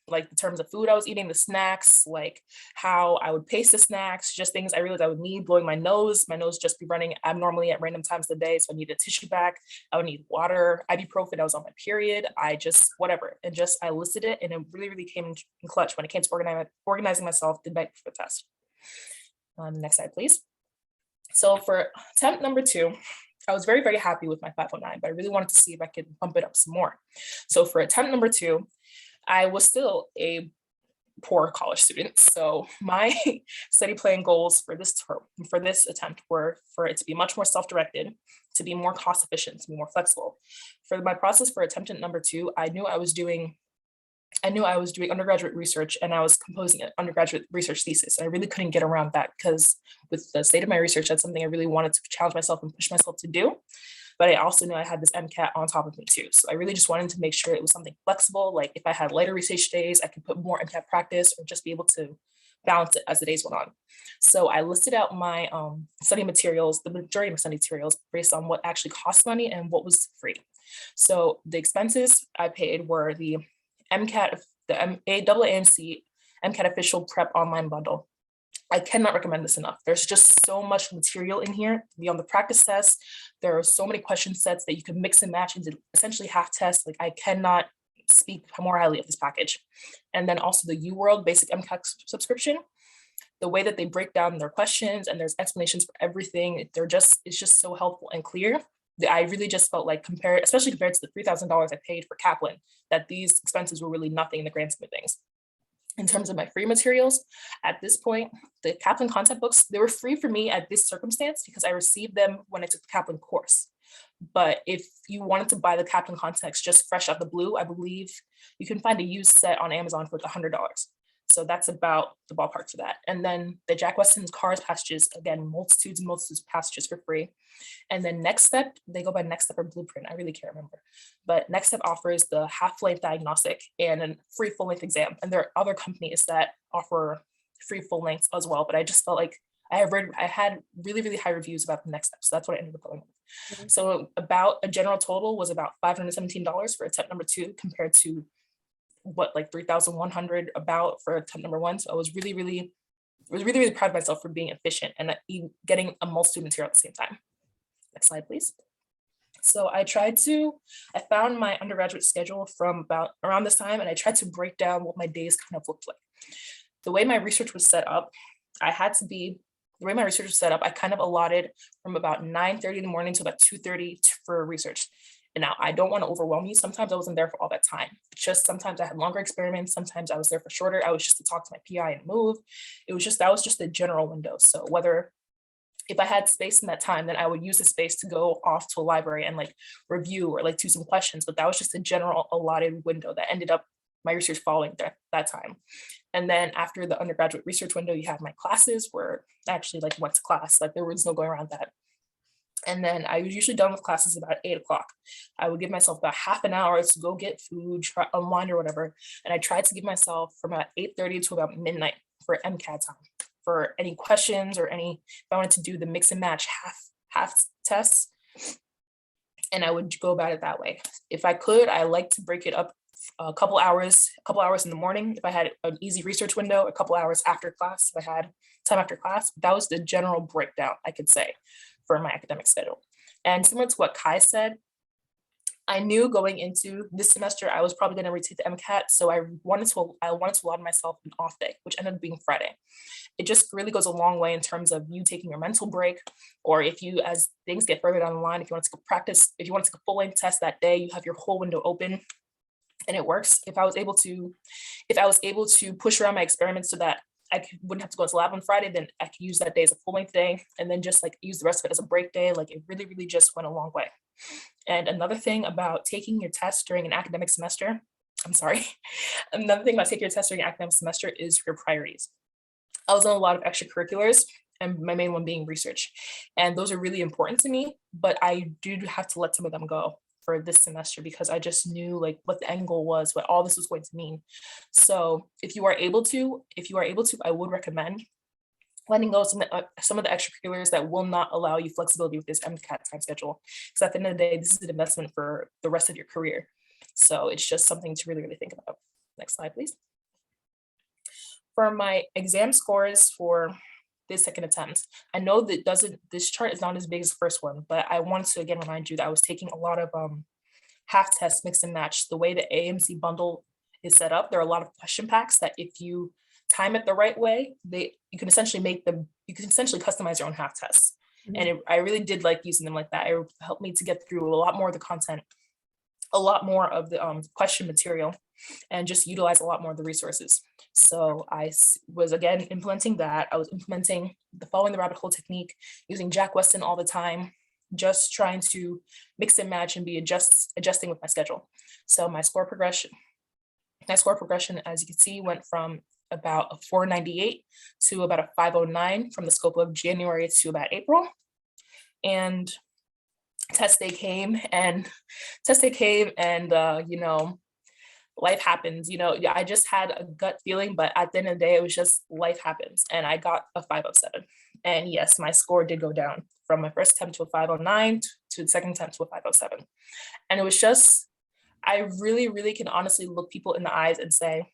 like in terms of food I was eating, the snacks, like how I would pace the snacks, just things I realized I would need. Blowing my nose just be running abnormally at random times of the day. So I needed a tissue bag, I would need water, ibuprofen, I was on my period, whatever. And I listed it, and it really, really came in clutch when it came to organizing myself the night before the test. Next slide, please. So for attempt number 2, I was very, very happy with my 509, but I really wanted to see if I could bump it up some more. So for attempt number 2, I was still a poor college student. So my study plan goals for this attempt were for it to be much more self-directed, to be more cost efficient, to be more flexible. For my process for attempt number 2, I knew I was doing undergraduate research, and I was composing an undergraduate research thesis. I really couldn't get around that because with the state of my research, that's something I really wanted to challenge myself and push myself to do. But I also knew I had this MCAT on top of me too. So I really just wanted to make sure it was something flexible. Like if I had lighter research days, I could put more MCAT practice or just be able to balance it as the days went on. So I listed out my study materials, the majority of my study materials, based on what actually cost money and what was free. So the expenses I paid were the AAMC MCAT official prep online bundle. I cannot recommend this enough. There's just so much material in here beyond the practice test. There are so many question sets that you can mix and match into essentially half tests. Like I cannot speak more highly of this package. And then also the UWorld basic MCAT subscription, the way that they break down their questions and there's explanations for everything. It's just so helpful and clear. I really just felt like especially compared to the $3,000 I paid for Kaplan, that these expenses were really nothing in the grand scheme of things. In terms of my free materials, at this point, the Kaplan content books, they were free for me at this circumstance because I received them when I took the Kaplan course. But if you wanted to buy the Kaplan context just fresh out the blue, I believe you can find a used set on Amazon for $100. So that's about the ballpark for that. And then the Jack Weston's Cars passages, again, multitudes and multitudes of passages for free. And then Next Step, they go by Next Step or Blueprint, I really can't remember. But Next Step offers the half-length diagnostic and a free full-length exam. And there are other companies that offer free full lengths as well. But I just felt like I had really, really high reviews about the Next Step. So that's what I ended up going with. Mm-hmm. So about a general total was about $517 for attempt number 2 compared to like 3,100 about for attempt number 1. So I was really, really proud of myself for being efficient and getting a multitude of material at the same time. Next slide, please. So I found my undergraduate schedule from about around this time, and I tried to break down what my days kind of looked like. The way my research was set up, I kind of allotted from about 9:30 in the morning to about 2:30 for research. And now I don't want to overwhelm you. Sometimes I wasn't there for all that time. It's just sometimes I had longer experiments. Sometimes I was there for shorter. I was just to talk to my PI and move. That was just the general window. So if I had space in that time, then I would use the space to go off to a library and like review or like do some questions. But that was just a general allotted window that ended up my research following that time. And then after the undergraduate research window, you have my classes where I actually like went to class. Like there was no going around that. And then I was usually done with classes about 8 o'clock. I would give myself about half an hour to go get food, unwind or whatever. And I tried to give myself from about 8:30 to about midnight for MCAT time, for any questions or if I wanted to do the mix and match half tests. And I would go about it that way. If I could, I like to break it up a couple hours in the morning. If I had an easy research window, a couple hours after class, if I had time after class. That was the general breakdown, I could say, for my academic schedule. And similar to what Kai said, I knew going into this semester, I was probably going to retake the MCAT. So I wanted to allot myself an off day, which ended up being Friday. It just really goes a long way in terms of you taking your mental break, or if you, as things get further down the line, if you want to go practice, if you want to take a full length test that day, you have your whole window open and it works. If I was able to push around my experiments so that I wouldn't have to go to lab on Friday, then I could use that day as a full length day and then just like use the rest of it as a break day. Like it really, really just went a long way. And another thing about taking your test during an academic semester, another thing about taking your test during an academic semester is your priorities. I was on a lot of extracurriculars, and my main one being research. And those are really important to me, but I do have to let some of them go for this semester because I just knew like what the end goal was, what all this was going to mean. So if you are able to, I would recommend letting go of some of the extracurriculars that will not allow you flexibility with this MCAT time schedule. Because at the end of the day, this is an investment for the rest of your career. So it's just something to really, really think about. Next slide, please. For my exam scores for this second attempt, I know that this chart is not as big as the first one, but I want to again remind you that I was taking a lot of half tests, mix and match. The way the AMC bundle is set up, there are a lot of question packs that if you time it the right way, you can essentially customize your own half tests. And I really did like using them like that. It helped me to get through a lot more of the content, a lot more of the question material, and just utilize a lot more of the resources. So I was again implementing that. I was implementing the following the rabbit hole technique, using Jack Weston all the time, just trying to mix and match and be adjusting with my schedule. So my score progression, as you can see, went from about a 498 to about a 509 from the scope of January to about April. And test day came and you know, life happens. You know, I just had a gut feeling, but at the end of the day, it was just life happens. And I got a 507. And yes, my score did go down from my first attempt to a 509 to the second attempt to a 507. And it was just, I really, really can honestly look people in the eyes and say,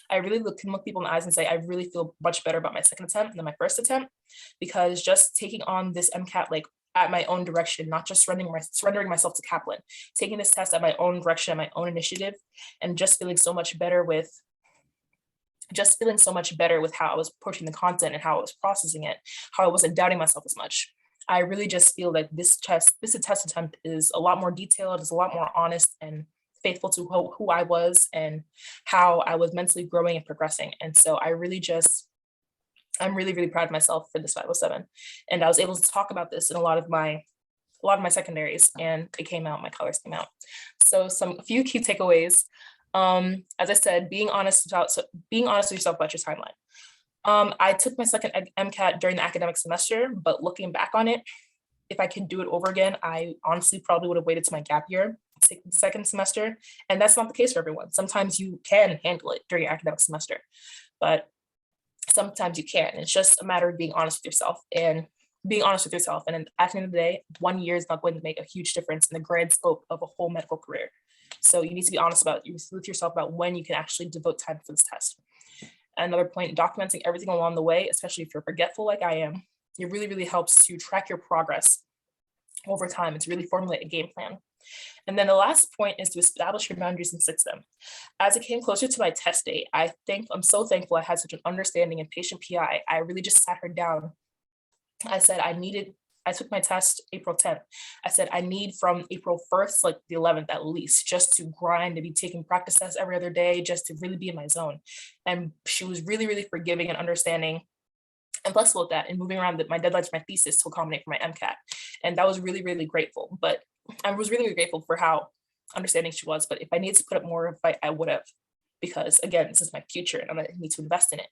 I really feel much better about my second attempt than my first attempt, because just taking on this MCAT like at my own direction, not just surrendering myself to Kaplan, taking this test at my own direction, at my own initiative, and just feeling so much better with how I was approaching the content and how I was processing it, how I wasn't doubting myself as much. I really just feel like this test attempt is a lot more detailed, is a lot more honest and faithful to who I was and how I was mentally growing and progressing. And so I'm really, really proud of myself for this 507. And I was able to talk about this in a lot of my secondaries, and it came out, my colors came out. So a few key takeaways. As I said, being honest with yourself about your timeline. I took my second MCAT during the academic semester, but looking back on it, if I could do it over again, I honestly probably would have waited to my gap year to take the second semester. And that's not the case for everyone. Sometimes you can handle it during your academic semester, but sometimes you can't. It's just a matter of being honest with yourself. And at the end of the day, 1 year is not going to make a huge difference in the grand scope of a whole medical career. So you need to be honest with yourself about when you can actually devote time for this test. Another point, documenting everything along the way, especially if you're forgetful like I am, it really, really helps to track your progress over time and to really formulate a game plan. And then the last point is to establish your boundaries and fix them. As it came closer to my test date, I'm so thankful I had such an understanding and patient PI. I really just sat her down. I took my test April 10th. I said, I need from April 1st, like the 11th at least, just to grind and be taking practice tests every other day, just to really be in my zone. And she was really, really forgiving and understanding and flexible with that, and moving around my deadlines for my thesis to accommodate for my MCAT. And that was really, really grateful. But I was really, really grateful for how understanding she was. But if I needed to put up more of a fight, I would have, because again, this is my future and I need to invest in it.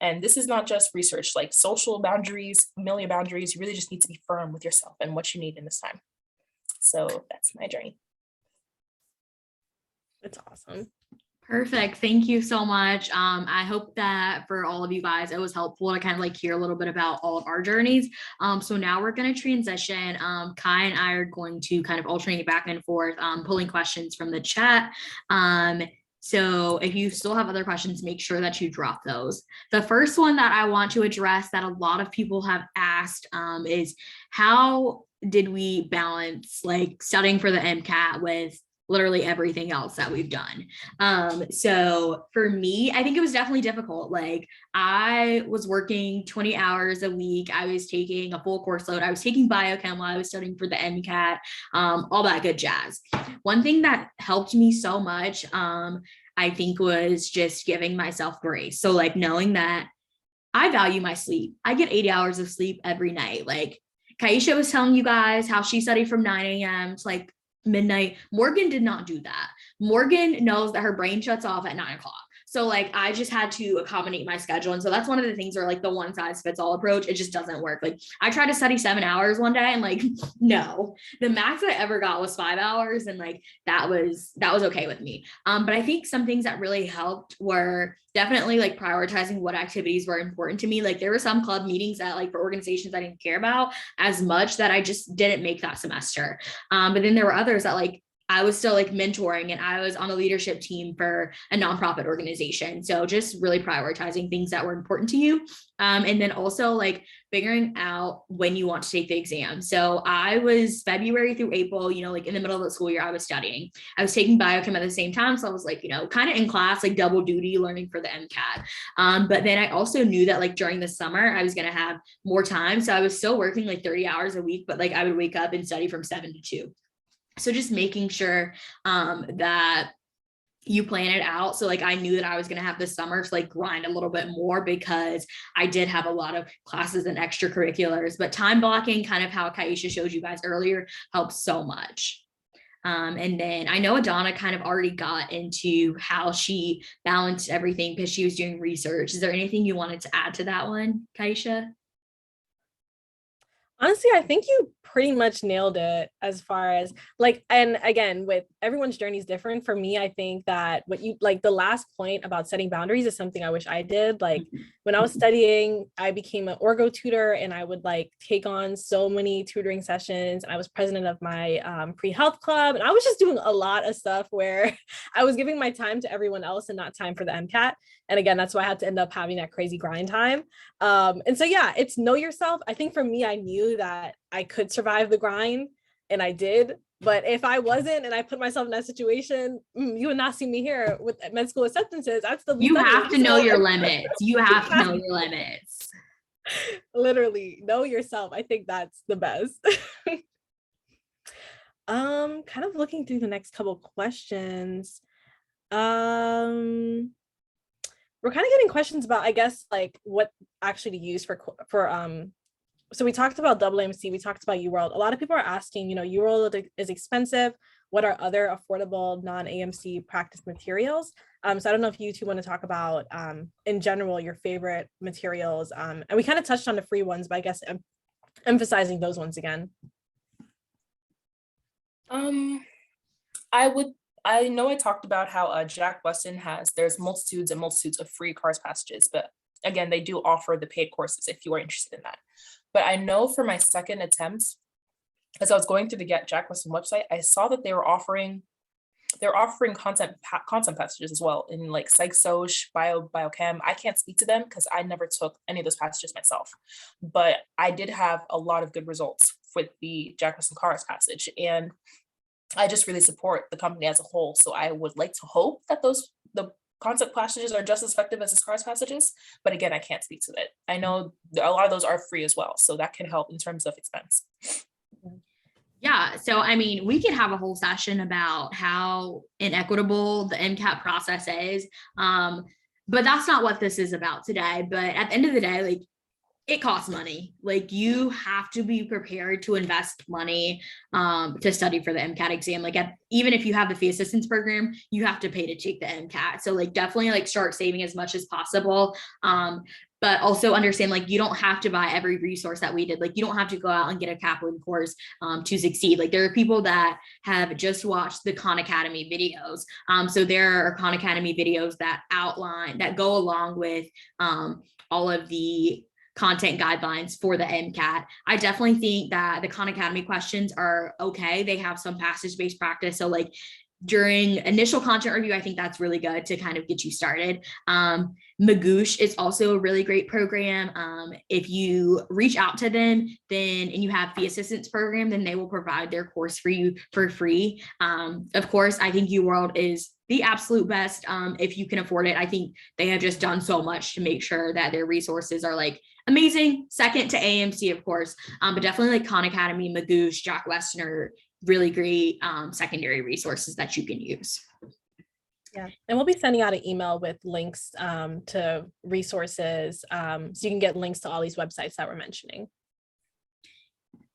And this is not just research, like social boundaries, familiar boundaries. You really just need to be firm with yourself and what you need in this time. So that's my journey. That's awesome. Perfect. Thank you so much. I hope that for all of you guys, it was helpful to kind of like hear a little bit about all of our journeys. So now we're going to transition. Kai and I are going to kind of alternate back and forth, pulling questions from the chat. So if you still have other questions, make sure that you drop those. The first one that I want to address that a lot of people have asked is, how did we balance like studying for the MCAT with literally everything else that we've done? So for me, I think it was definitely difficult. Like, I was working 20 hours a week. I was taking a full course load. I was taking biochem while I was studying for the MCAT, all that good jazz. One thing that helped me so much, I think, was just giving myself grace. So like knowing that I value my sleep. I get 80 hours of sleep every night. Like Kyeisha was telling you guys how she studied from 9 a.m. to like midnight. Morgan did not do that. Morgan knows that her brain shuts off at 9 o'clock. So like, I just had to accommodate my schedule. And so that's one of the things where like the one size fits all approach, it just doesn't work. Like I tried to study 7 hours one day and like, no, the max I ever got was 5 hours. And like, that was okay with me. But I think some things that really helped were definitely like prioritizing what activities were important to me. Like there were some club meetings that like for organizations I didn't care about as much that I just didn't make that semester. But then there were others that like I was still like mentoring, and I was on the leadership team for a nonprofit organization. So just really prioritizing things that were important to you. And then also like figuring out when you want to take the exam. So I was February through April, like in the middle of the school year, I was studying. I was taking biochem at the same time. So I was like, kind of in class, like double duty learning for the MCAT. But then I also knew that like during the summer, I was going to have more time. So I was still working like 30 hours a week, but like I would wake up and study from 7 to 2. So just making sure that you plan it out. So like I knew that I was going to have this summer to like grind a little bit more, because I did have a lot of classes and extracurriculars, but time blocking, kind of how Kyeisha showed you guys earlier, helps so much. And then I know Adanna kind of already got into how she balanced everything because she was doing research. Is there anything you wanted to add to that one, Kyeisha? Honestly, I think you pretty much nailed it as far as like, and again, with everyone's journey is different. For me, I think that what you like, the last point about setting boundaries is something I wish I did. Like when I was studying, I became an orgo tutor, and I would like take on so many tutoring sessions. And I was president of my pre-health club, and I was just doing a lot of stuff where I was giving my time to everyone else and not time for the MCAT. And again, that's why I had to end up having that crazy grind time. And so, yeah, it's know yourself. I think for me, I knew that I could survive the grind, and I did. But if I wasn't, and I put myself in that situation, you would not see me here with med school acceptances. I'd still be You studying. have to know your limits. You have to know your limits. Literally, know yourself. I think that's the best. Kind of looking through the next couple questions. We're kind of getting questions about, I guess, like what actually to use for so we talked about AAMC, we talked about UWorld. A lot of people are asking, UWorld is expensive. What are other affordable non-AMC practice materials? So I don't know if you two want to talk about, in general, your favorite materials. And we kind of touched on the free ones, but I guess emphasizing those ones again. I know I talked about how Jack Weston there's multitudes and multitudes of free course passages, but again, they do offer the paid courses if you are interested in that. But I know for my second attempt, as I was going through the Get Jack Weston website, I saw that they're offering content passages as well in like psych soc, biochem. I can't speak to them because I never took any of those passages myself, but I did have a lot of good results with the Jack Weston Cars passage, and I just really support the company as a whole. So I would like to hope that the concept passages are just as effective as the SCARS passages, but again, I can't speak to that. I know a lot of those are free as well, so that can help in terms of expense. Yeah, so I mean, we could have a whole session about how inequitable the MCAT process is, but that's not what this is about today. But at the end of the day, like, it costs money. Like you have to be prepared to invest money to study for the MCAT exam. Like even if you have the fee assistance program, you have to pay to take the MCAT. So like definitely like start saving as much as possible. But also understand like you don't have to buy every resource that we did. Like you don't have to go out and get a Kaplan course to succeed. Like there are people that have just watched the Khan Academy videos. So there are Khan Academy videos that go along with all of the content guidelines for the MCAT. I definitely think that the Khan Academy questions are okay. They have some passage-based practice. So like during initial content review, I think that's really good to kind of get you started. Magoosh is also a really great program. If you reach out to them and you have fee assistance program, then they will provide their course for you for free. Of course, I think UWorld is the absolute best. If you can afford it, I think they have just done so much to make sure that their resources are like amazing. Second to AMC, of course, but definitely like Khan Academy, Magoosh, Jack Weston are really great secondary resources that you can use. Yeah, and we'll be sending out an email with links to resources, so you can get links to all these websites that we're mentioning.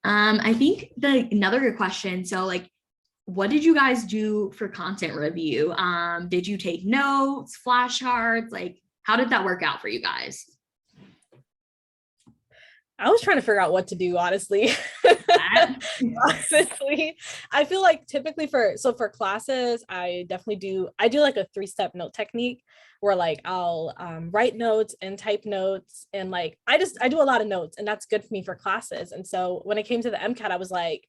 I think another good question. So like, what did you guys do for content review? Did you take notes, flashcards? Like, how did that work out for you guys? I was trying to figure out what to do, honestly. Honestly, I feel like typically for classes, I do like a 3-step note technique where like I'll write notes and type notes, and like I do a lot of notes, and that's good for me for classes. And so when it came to the MCAT, I was like,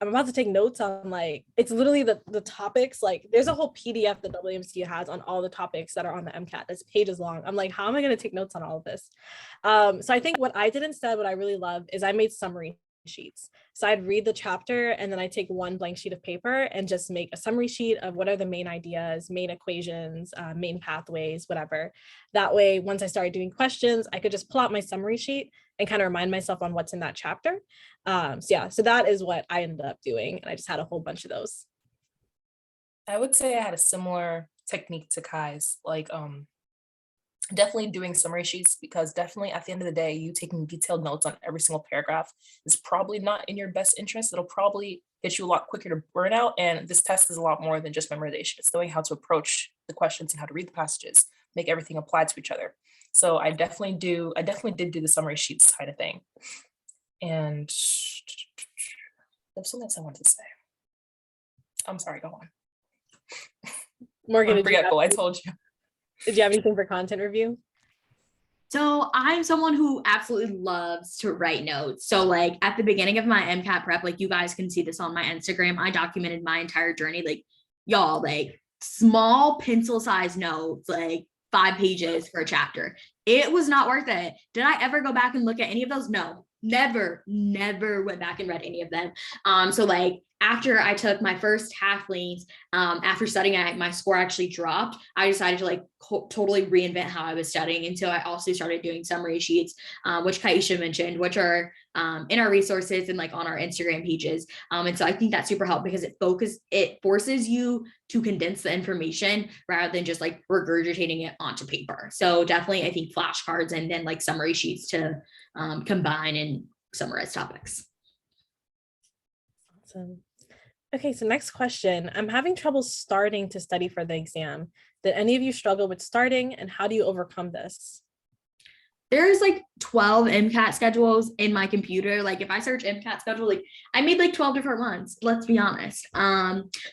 I'm about to take notes on like, it's literally the topics, like there's a whole PDF that WMC has on all the topics that are on the MCAT. That's pages long. I'm like, how am I going to take notes on all of this? So I think what I did instead, what I really love is I made summary sheets. So I'd read the chapter and then I take one blank sheet of paper and just make a summary sheet of what are the main ideas, main equations, main pathways, whatever. That way, once I started doing questions, I could just pull out my summary sheet and kind of remind myself on what's in that chapter. So that is what I ended up doing. And I just had a whole bunch of those. I would say I had a similar technique to Kai's, like definitely doing summary sheets, because definitely at the end of the day, you taking detailed notes on every single paragraph is probably not in your best interest. It'll probably get you a lot quicker to burn out. And this test is a lot more than just memorization. It's knowing how to approach the questions and how to read the passages, make everything apply to each other. So I definitely did do the summary sheets kind of thing. And there's something else I wanted to say. I'm sorry, go on. Morgan, I'm forgetful, I told you. Did you have anything for content review? So I'm someone who absolutely loves to write notes. So like at the beginning of my MCAT prep, like you guys can see this on my Instagram, I documented my entire journey. Like y'all, like small pencil sized notes, like 5 pages for a chapter. It was not worth it. Did I ever go back and look at any of those? No, never went back and read any of them. So like after I took my first half lanes, after studying, my score actually dropped. I decided to like totally reinvent how I was studying. And so I also started doing summary sheets, which Kyeisha mentioned, which are in our resources and like on our Instagram pages. And so I think that's super helpful because it forces you to condense the information rather than just like regurgitating it onto paper. So definitely, I think flashcards and then like summary sheets to combine and summarize topics. Awesome. Okay, so next question. I'm having trouble starting to study for the exam. Did any of you struggle with starting, and how do you overcome this? There's like 12 MCAT schedules in my computer. Like if I search MCAT schedule, like I made like 12 different ones, let's be honest.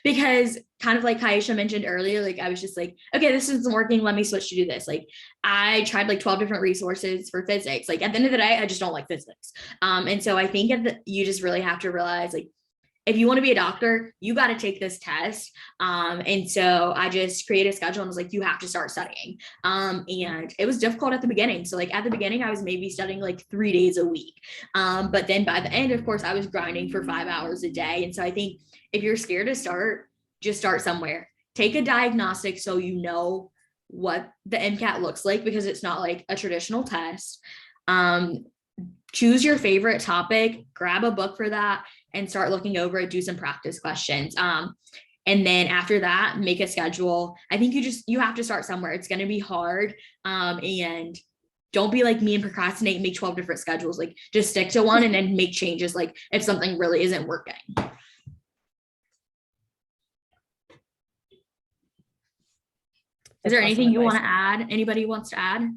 Because kind of like Kyeisha mentioned earlier, like I was just like, okay, this isn't working, let me switch to do this. Like I tried like 12 different resources for physics. Like at the end of the day, I just don't like physics. And so I think you just really have to realize like, if you want to be a doctor, you got to take this test. And so I just created a schedule and was like, you have to start studying. And it was difficult at the beginning. So like at the beginning, I was maybe studying like 3 days a week. But then by the end, of course, I was grinding for 5 hours a day. And so I think if you're scared to start, just start somewhere. Take a diagnostic so you know what the MCAT looks like, because it's not like a traditional test. Choose your favorite topic, grab a book for that, and start looking over it, do some practice questions. And then after that, make a schedule. I think you have to start somewhere. It's going to be hard. And don't be like me and procrastinate and make 12 different schedules. Like just stick to one and then make changes. Like if something really isn't working. Is there anything you want to add? Anybody wants to add?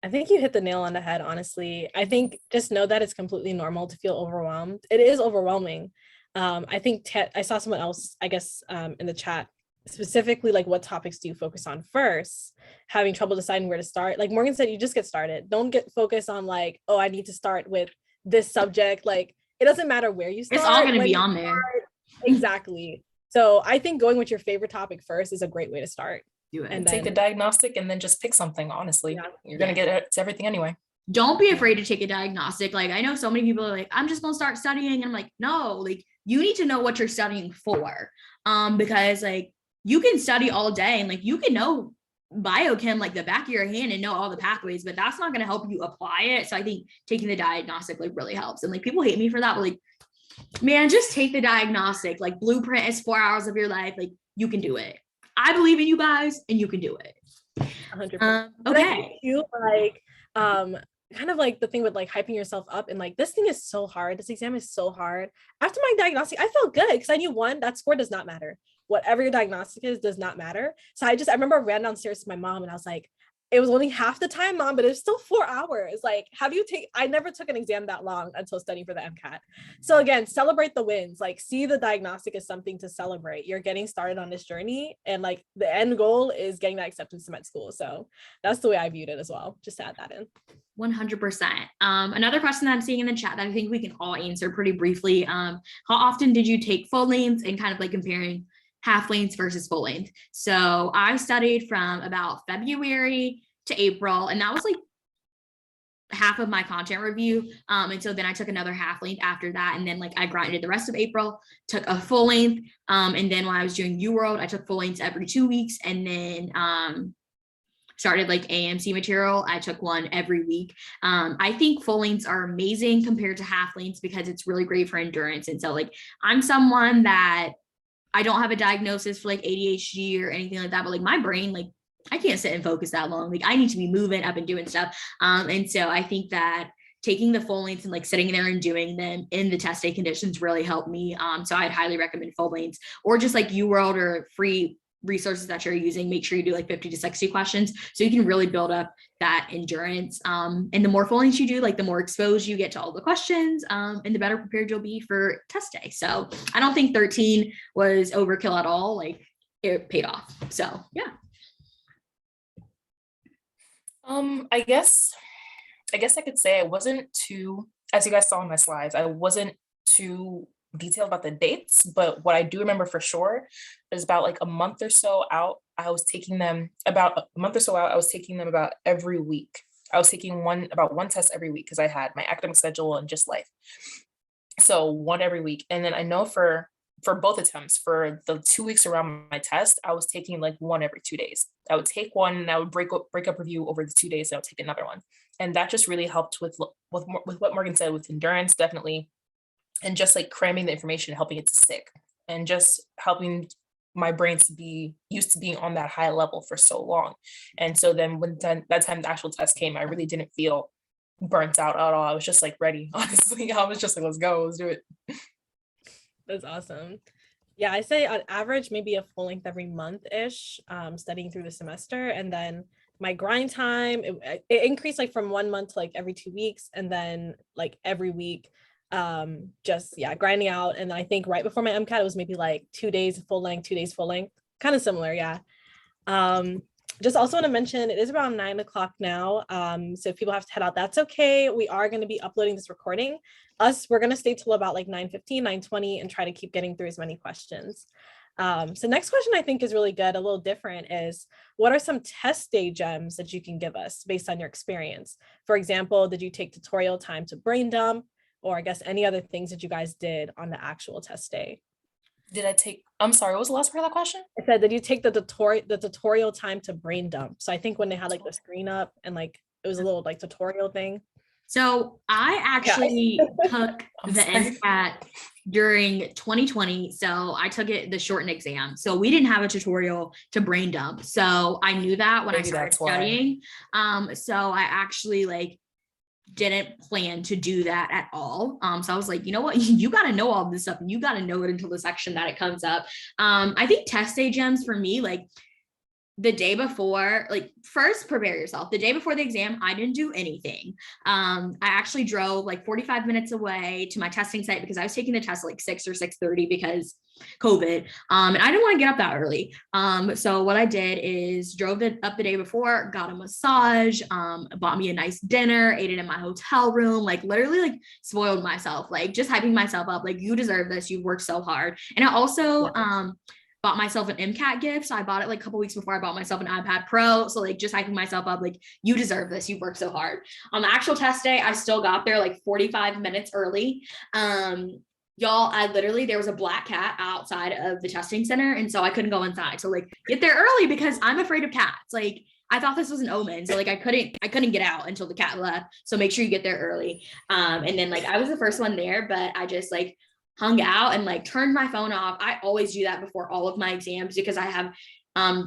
I think you hit the nail on the head, honestly. I think just know that it's completely normal to feel overwhelmed. It is overwhelming. I think I saw someone else, I guess, in the chat, specifically like what topics do you focus on first? Having trouble deciding where to start. Like Morgan said, you just get started. Don't get focused on like, oh, I need to start with this subject. Like it doesn't matter where you start. It's all going to be on there. Exactly. So I think going with your favorite topic first is a great way to start. Do it. And take the diagnostic and then just pick something, honestly. Yeah. You're going to get to everything anyway. Don't be afraid to take a diagnostic. Like I know so many people are like, I'm just going to start studying. And I'm like, no, like you need to know what you're studying for. Because like you can study all day and like you can know biochem like the back of your hand and know all the pathways, but that's not going to help you apply it. So I think taking the diagnostic like really helps. And like people hate me for that, but like, man, just take the diagnostic. Like blueprint is 4 hours of your life. Like you can do it. I believe in you guys and you can do it. 100%. Okay. You like kind of like the thing with like hyping yourself up and like this thing is so hard. This exam is so hard. After my diagnostic, I felt good because I knew one, that score does not matter. Whatever your diagnostic is does not matter. So I remember I ran downstairs to my mom and I was like, it was only half the time, Mom, but it's still 4 hours. Like, I never took an exam that long until studying for the MCAT. So again, celebrate the wins, like see the diagnostic as something to celebrate. You're getting started on this journey and like the end goal is getting that acceptance to med school. So that's the way I viewed it as well. Just to add that in. 100%. Another question that I'm seeing in the chat that I think we can all answer pretty briefly. How often did you take full lengths, and kind of like comparing half lengths versus full length? So I studied from about February to April, and that was like half of my content review. And so then I took another half length after that. And then like I grinded the rest of April, took a full length. And then when I was doing UWorld, I took full lengths every 2 weeks. And then started like AMC material. I took one every week. I think full lengths are amazing compared to half lengths because it's really great for endurance. And so like, I'm someone that I don't have a diagnosis for like ADHD or anything like that, but like my brain, like I can't sit and focus that long. Like I need to be moving up and doing stuff. And so I think that taking the full lengths and like sitting there and doing them in the test day conditions really helped me. So I'd highly recommend full lengths, or just like UWorld or free resources that you're using. Make sure you do like 50 to 60 questions so you can really build up that endurance. And the more full lengths you do, like the more exposed you get to all the questions, and the better prepared you'll be for test day. So I don't think 13 was overkill at all. Like it paid off. So yeah. I guess I could say I wasn't too, as you guys saw in my slides, I wasn't too detailed about the dates, but what I do remember for sure is about like a month or so out, I was taking them about every week. I was taking one test every week because I had my academic schedule and just life. So one every week. And then I know for both attempts, for the 2 weeks around my test, I was taking like one every 2 days. I would take one and I would break up review over the 2 days. And I would take another one. And that just really helped with what Morgan said, with endurance, definitely. And just like cramming the information, helping it to stick, and just helping my brain to be used to being on that high level for so long. And so then when that time the actual test came, I really didn't feel burnt out at all. I was just like ready. Honestly, I was just like, let's go, let's do it. That's awesome. Yeah, I say on average, maybe a full length every month-ish, studying through the semester. And then my grind time, it increased like from 1 month to like every 2 weeks, and then like every week, just grinding out. And I think right before my MCAT, it was maybe like 2 days full length, 2 days full length, kind of similar. Yeah. Just also want to mention it is around 9 o'clock now. So if people have to head out, that's okay. We are going to be uploading this recording. We're going to stay till about like 9:15, 9:20 and try to keep getting through as many questions. So next question I think is really good, a little different, is what are some test day gems that you can give us based on your experience? For example, did you take tutorial time to brain dump, or I guess any other things that you guys did on the actual test day? I'm sorry, what was the last part of that question? I said, did you take the tutorial time to brain dump? So I think when they had like the screen up and like it was a little like tutorial thing. So I actually took the MCAT during 2020. So I took the shortened exam. So we didn't have a tutorial to brain dump. So I knew that when I started studying. So I actually like didn't plan to do that at all. So I was like, you know what, you got to know all this stuff and you got to know it until the section that it comes up. I think test day gems for me, like the day before, like first prepare yourself. The day before the exam, I didn't do anything. I actually drove like 45 minutes away to my testing site because I was taking the test like 6 or 6:30 because COVID. And I didn't want to get up that early. So what I did is drove up the day before, got a massage, bought me a nice dinner, ate it in my hotel room, like literally like spoiled myself, like just hyping myself up. Like, you deserve this. You've worked so hard. And I also, bought myself an MCAT gift. So I bought it like a couple weeks before I bought myself an iPad Pro. So like just hyping myself up, like, you deserve this. You worked so hard. On the actual test day, I still got there like 45 minutes early. Y'all, there was a black cat outside of the testing center. And so I couldn't go inside. So like get there early because I'm afraid of cats. Like I thought this was an omen. So like I couldn't get out until the cat left. So make sure you get there early. And then like I was the first one there, but I just like hung out and like turned my phone off. I always do that before all of my exams because I have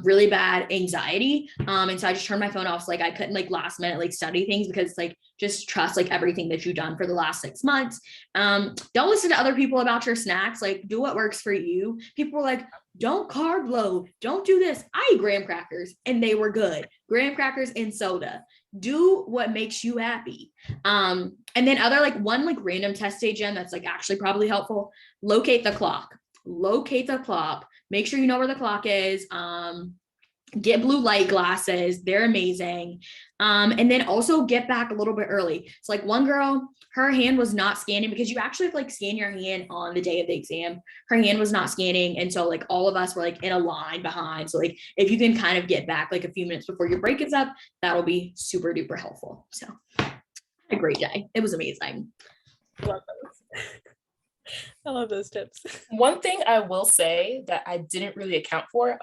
really bad anxiety. And so I just turned my phone off. So like I couldn't like last minute like study things because like just trust like everything that you've done for the last 6 months. Don't listen to other people about your snacks. Like do what works for you. People were like, don't carb load, don't do this. I eat graham crackers and they were good. Graham crackers and soda. Do what makes you happy. And then other like one like random test day gem that's like actually probably helpful. Locate the clock. Make sure you know where the clock is. get blue light glasses. They're amazing. And then also get back a little bit early. It's like one girl, her hand was not scanning because you actually have to like scan your hand on the day of the exam. Her hand was not scanning. And so like all of us were like in a line behind. So like if you can kind of get back like a few minutes before your break is up, that'll be super duper helpful. So a great day. It was amazing. Love those. I love those tips. One thing I will say that I didn't really account for,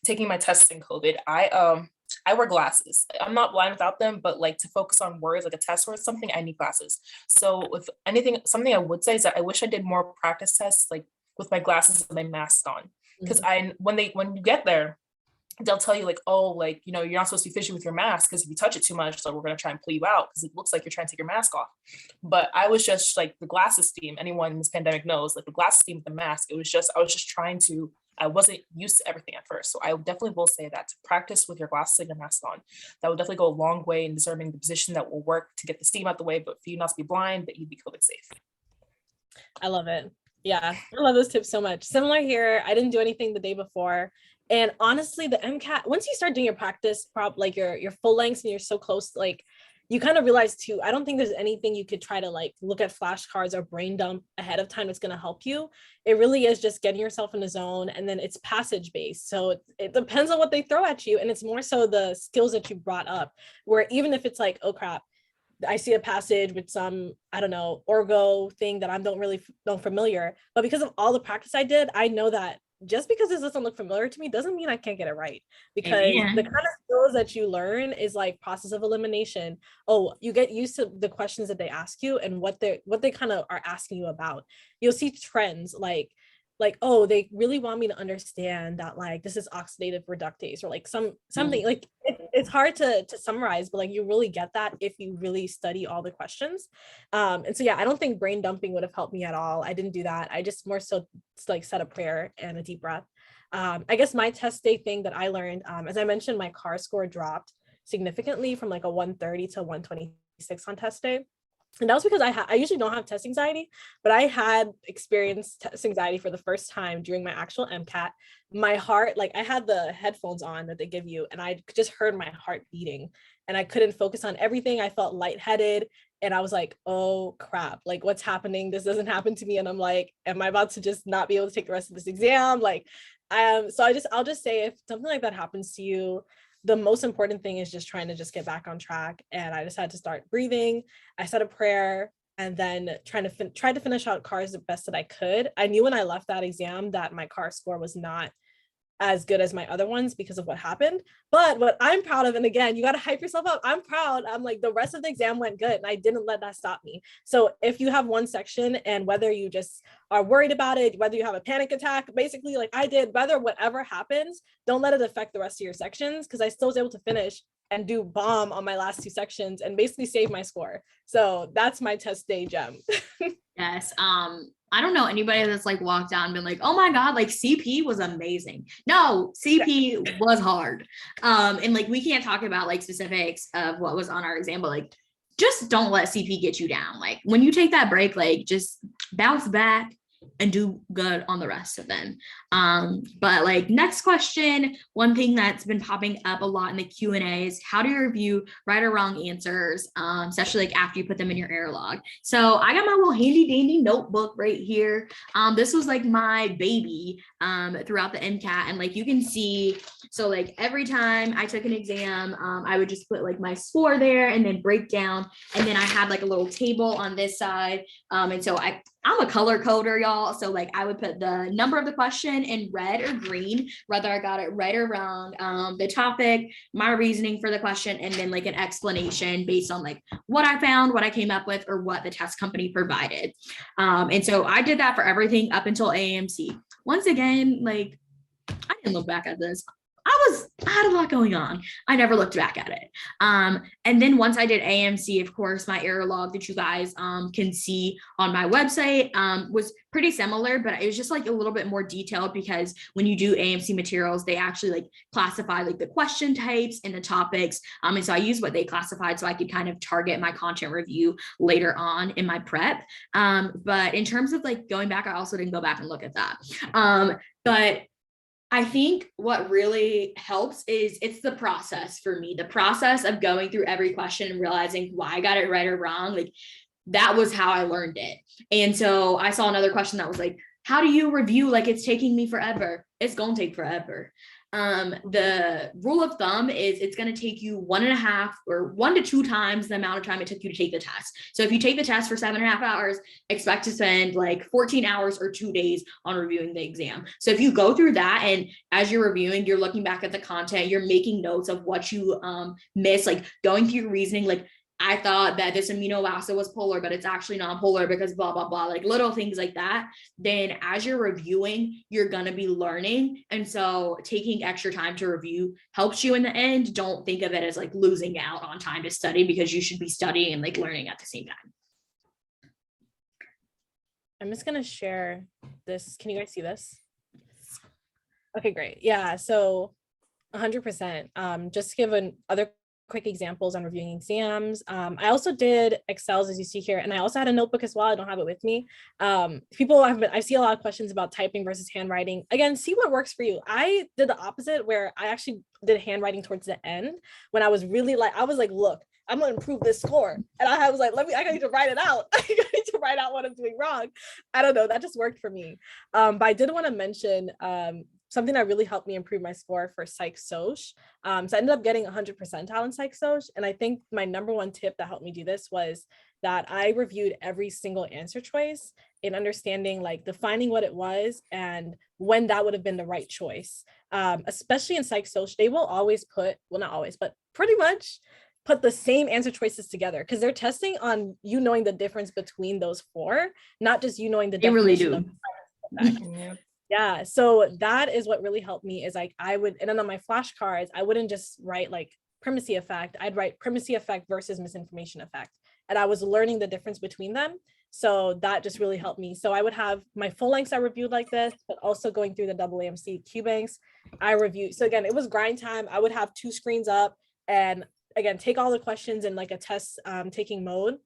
taking my tests in COVID, I wear glasses. I'm not blind without them, but like to focus on words like a test or something, I need glasses. So with anything, something I would say is that I wish I did more practice tests like with my glasses and my mask on. Because when you get there, they'll tell you like, oh, like, you know, you're not supposed to be fishing with your mask because if you touch it too much, so we're going to try and pull you out because it looks like you're trying to take your mask off. But I was just like the glasses team, anyone in this pandemic knows, like the glasses team with the mask, I was just trying to, I wasn't used to everything at first. So I definitely will say that to practice with your glasses and your mask on, that will definitely go a long way in determining the position that will work to get the steam out the way, but for you not to be blind, but you be COVID safe. I love it. Yeah, I love those tips so much. Similar here. I didn't do anything the day before. And honestly, the MCAT, once you start doing your practice like your full lengths and you're so close, like you kind of realize too, I don't think there's anything you could try to like look at flashcards or brain dump ahead of time that's going to help you. It really is just getting yourself in the zone, and then it's passage based. So it depends on what they throw at you. And it's more so the skills that you brought up, where even if it's like, oh crap, I see a passage with some, I don't know, orgo thing that I don't really know familiar, but because of all the practice I did, I know that just because this doesn't look familiar to me doesn't mean I can't get it right, because the kind of skills that you learn is like process of elimination. Oh, you get used to the questions that they ask you and what they kind of are asking you about. You'll see trends like, oh, they really want me to understand that like this is oxidative reductase, or like something like it's hard to summarize, but like you really get that if you really study all the questions. And so yeah, I don't think brain dumping would have helped me at all. I didn't do that. I just more so like said a prayer and a deep breath. I guess my test day thing that I learned, as I mentioned, my CAR score dropped significantly from like a 130 to 126 on test day. And that was because I usually don't have test anxiety, but I had experienced test anxiety for the first time during my actual MCAT. My heart, like I had the headphones on that they give you, and I just heard my heart beating and I couldn't focus on everything. I felt lightheaded and I was like, oh crap, like what's happening? This doesn't happen to me. And I'm like, am I about to just not be able to take the rest of this exam? Like, so I'll just say if something like that happens to you, the most important thing is just trying to just get back on track. And I just had to start breathing. I said a prayer and then try to finish out CARs the best that I could. I knew when I left that exam that my CAR score was not as good as my other ones because of what happened. But what I'm proud of, and again, you got to hype yourself up. I'm proud. I'm like, the rest of the exam went good and I didn't let that stop me. So if you have one section and whether you just are worried about it, whether you have a panic attack, basically like I did, whether whatever happens, don't let it affect the rest of your sections, because I still was able to finish and do bomb on my last two sections and basically save my score. So that's my test day gem. Yes. I don't know anybody that's like walked out and been like, oh my God, like CP was amazing. No, CP was hard. And like, we can't talk about like specifics of what was on our exam, but like, just don't let CP get you down. Like when you take that break, like just bounce back and do good on the rest of them. But like next question, one thing that's been popping up a lot in the Q&A is how do you review right or wrong answers, especially like after you put them in your error log. So I got my little handy dandy notebook right here. This was like my baby throughout the MCAT, and like you can see, so like every time I took an exam, I would just put like my score there and then break down, and then I had like a little table on this side, and so I'm a color coder, y'all. So like I would put the number of the question in red or green, whether I got it right or wrong, the topic, my reasoning for the question, and then like an explanation based on like what I found, what I came up with, or what the test company provided. And so I did that for everything up until AMC. Once again, like I didn't look back at this. I had a lot going on. I never looked back at it. And then once I did AMC, of course, my error log that you guys can see on my website was pretty similar, but it was just like a little bit more detailed, because when you do AMC materials, they actually like classify like the question types and the topics. And so I used what they classified so I could kind of target my content review later on in my prep. But in terms of like going back, I also didn't go back and look at that. But I think what really helps is it's the process for me, the process of going through every question and realizing why I got it right or wrong. Like that was how I learned it. And so I saw another question that was like, how do you review? Like it's taking me forever. It's going to take forever. The rule of thumb is it's going to take you 1.5 or 1 to 2 times the amount of time it took you to take the test. So if you take the test for 7.5 hours, expect to spend like 14 hours or 2 days on reviewing the exam. So if you go through that and as you're reviewing, you're looking back at the content, you're making notes of what you missed, like going through your reasoning, like I thought that this amino acid was polar, but it's actually non-polar because blah, blah, blah, like little things like that. Then as you're reviewing, you're going to be learning. And so taking extra time to review helps you in the end. Don't think of it as like losing out on time to study because you should be studying and like learning at the same time. I'm just going to share this. Can you guys see this? Okay, great. Yeah. So 100%. Just to give other quick examples on reviewing exams. I also did Excels as you see here, and I also had a notebook as well. I don't have it with me. I see a lot of questions about typing versus handwriting. Again, see what works for you. I did the opposite where I actually did handwriting towards the end when I was really like, look, I'm gonna improve this score. And I was like, I need to write it out. I need to write out what I'm doing wrong. I don't know, that just worked for me. But I did want to mention something that really helped me improve my score for Psych Soc. So I ended up getting 100 percentile in Psych Soc. And I think my number one tip that helped me do this was that I reviewed every single answer choice in understanding, like defining what it was and when that would have been the right choice. Especially in Psych Soc, they will always not always, but pretty much put the same answer choices together because they're testing on you knowing the difference between those 4, not just you knowing the definition. They really do. Yeah, so that is what really helped me is like and then on my flashcards, I wouldn't just write like primacy effect, I'd write primacy effect versus misinformation effect. And I was learning the difference between them. So that just really helped me. So I would have my full lengths I reviewed like this, but also going through the NonAMC Q banks, I reviewed. So again, it was grind time. I would have 2 screens up and again, take all the questions in like a test taking mode.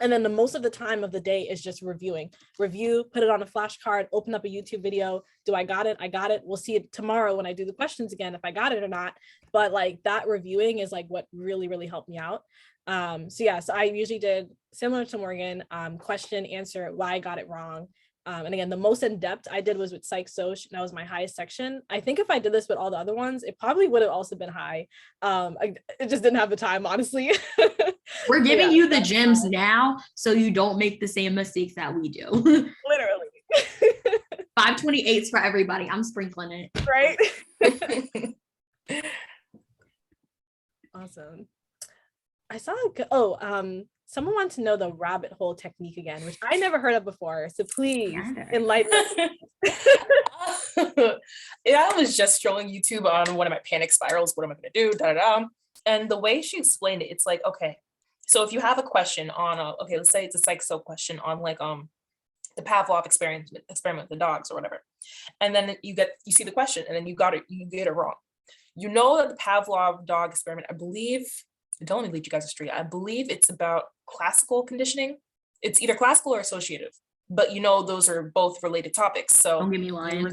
And then the most of the time of the day is just review, put it on a flashcard, open up a YouTube video. Do I got it? I got it. We'll see it tomorrow when I do the questions again, if I got it or not. But like that reviewing is like what really, really helped me out. So I usually did similar to Morgan, question, answer, why I got it wrong. And again, the most in-depth I did was with Psych Soc, and that was my highest section. I think if I did this with all the other ones, it probably would have also been high. It just didn't have the time, honestly. We're giving you the gems now, so you don't make the same mistakes that we do. Literally. 528s for everybody. I'm sprinkling it. Right? Awesome. I saw, someone wanted to know the rabbit hole technique again, which I never heard of before. So please enlighten us. I was just strolling YouTube on one of my panic spirals. What am I going to do? Da, da, da. And the way she explained it, it's like, okay, so if you have a question on, let's say it's a Psych Soc question on like the Pavlov experiment with the dogs or whatever, and then you see the question, and then you get it wrong. You know that the Pavlov dog experiment, I believe. Don't let me lead you guys astray. I believe it's about classical conditioning. It's either classical or associative, but those are both related topics. So don't get me lying.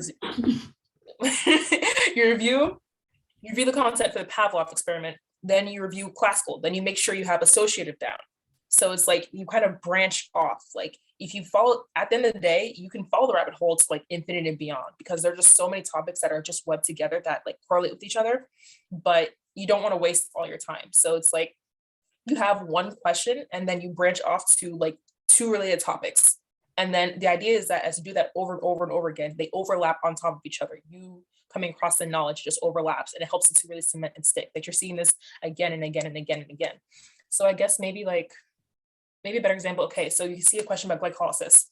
You review the content for the Pavlov experiment, then you review classical, then you make sure you have associative down. So it's like you kind of branch off. Like if you follow, at the end of the day, you can follow the rabbit hole to like infinite and beyond, because there are just so many topics that are just webbed together that like correlate with each other, but you don't want to waste all your time. So it's like you have one question and then you branch off to like 2 related topics. And then the idea is that as you do that over and over and over again, they overlap on top of each other. You coming across the knowledge just overlaps, and it helps it to really cement and stick that you're seeing this again and again and again and again. So I guess maybe a better example. Okay, so you see a question about glycolysis.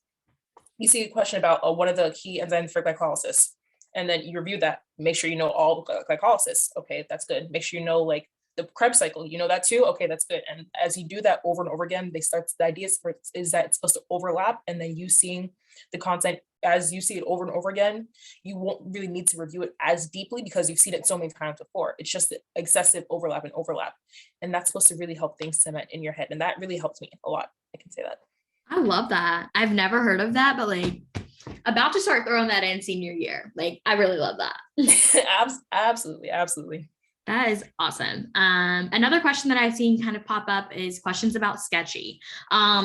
You see a question about what are the key enzymes for glycolysis, and then you review that. Make sure you know all glycolysis. Okay, that's good. Make sure you know like the Krebs cycle. You know that too. Okay, that's good. And as you do that over and over again, the idea is that it's supposed to overlap, and then you seeing the content as you see it over and over again, you won't really need to review it as deeply because you've seen it so many times before. It's just the excessive overlap. And that's supposed to really help things cement in your head. And that really helps me a lot. I can say that. I love that. I've never heard of that, but like about to start throwing that in senior year. Like, I really love that. Absolutely. That is awesome. Another question that I've seen kind of pop up is questions about Sketchy.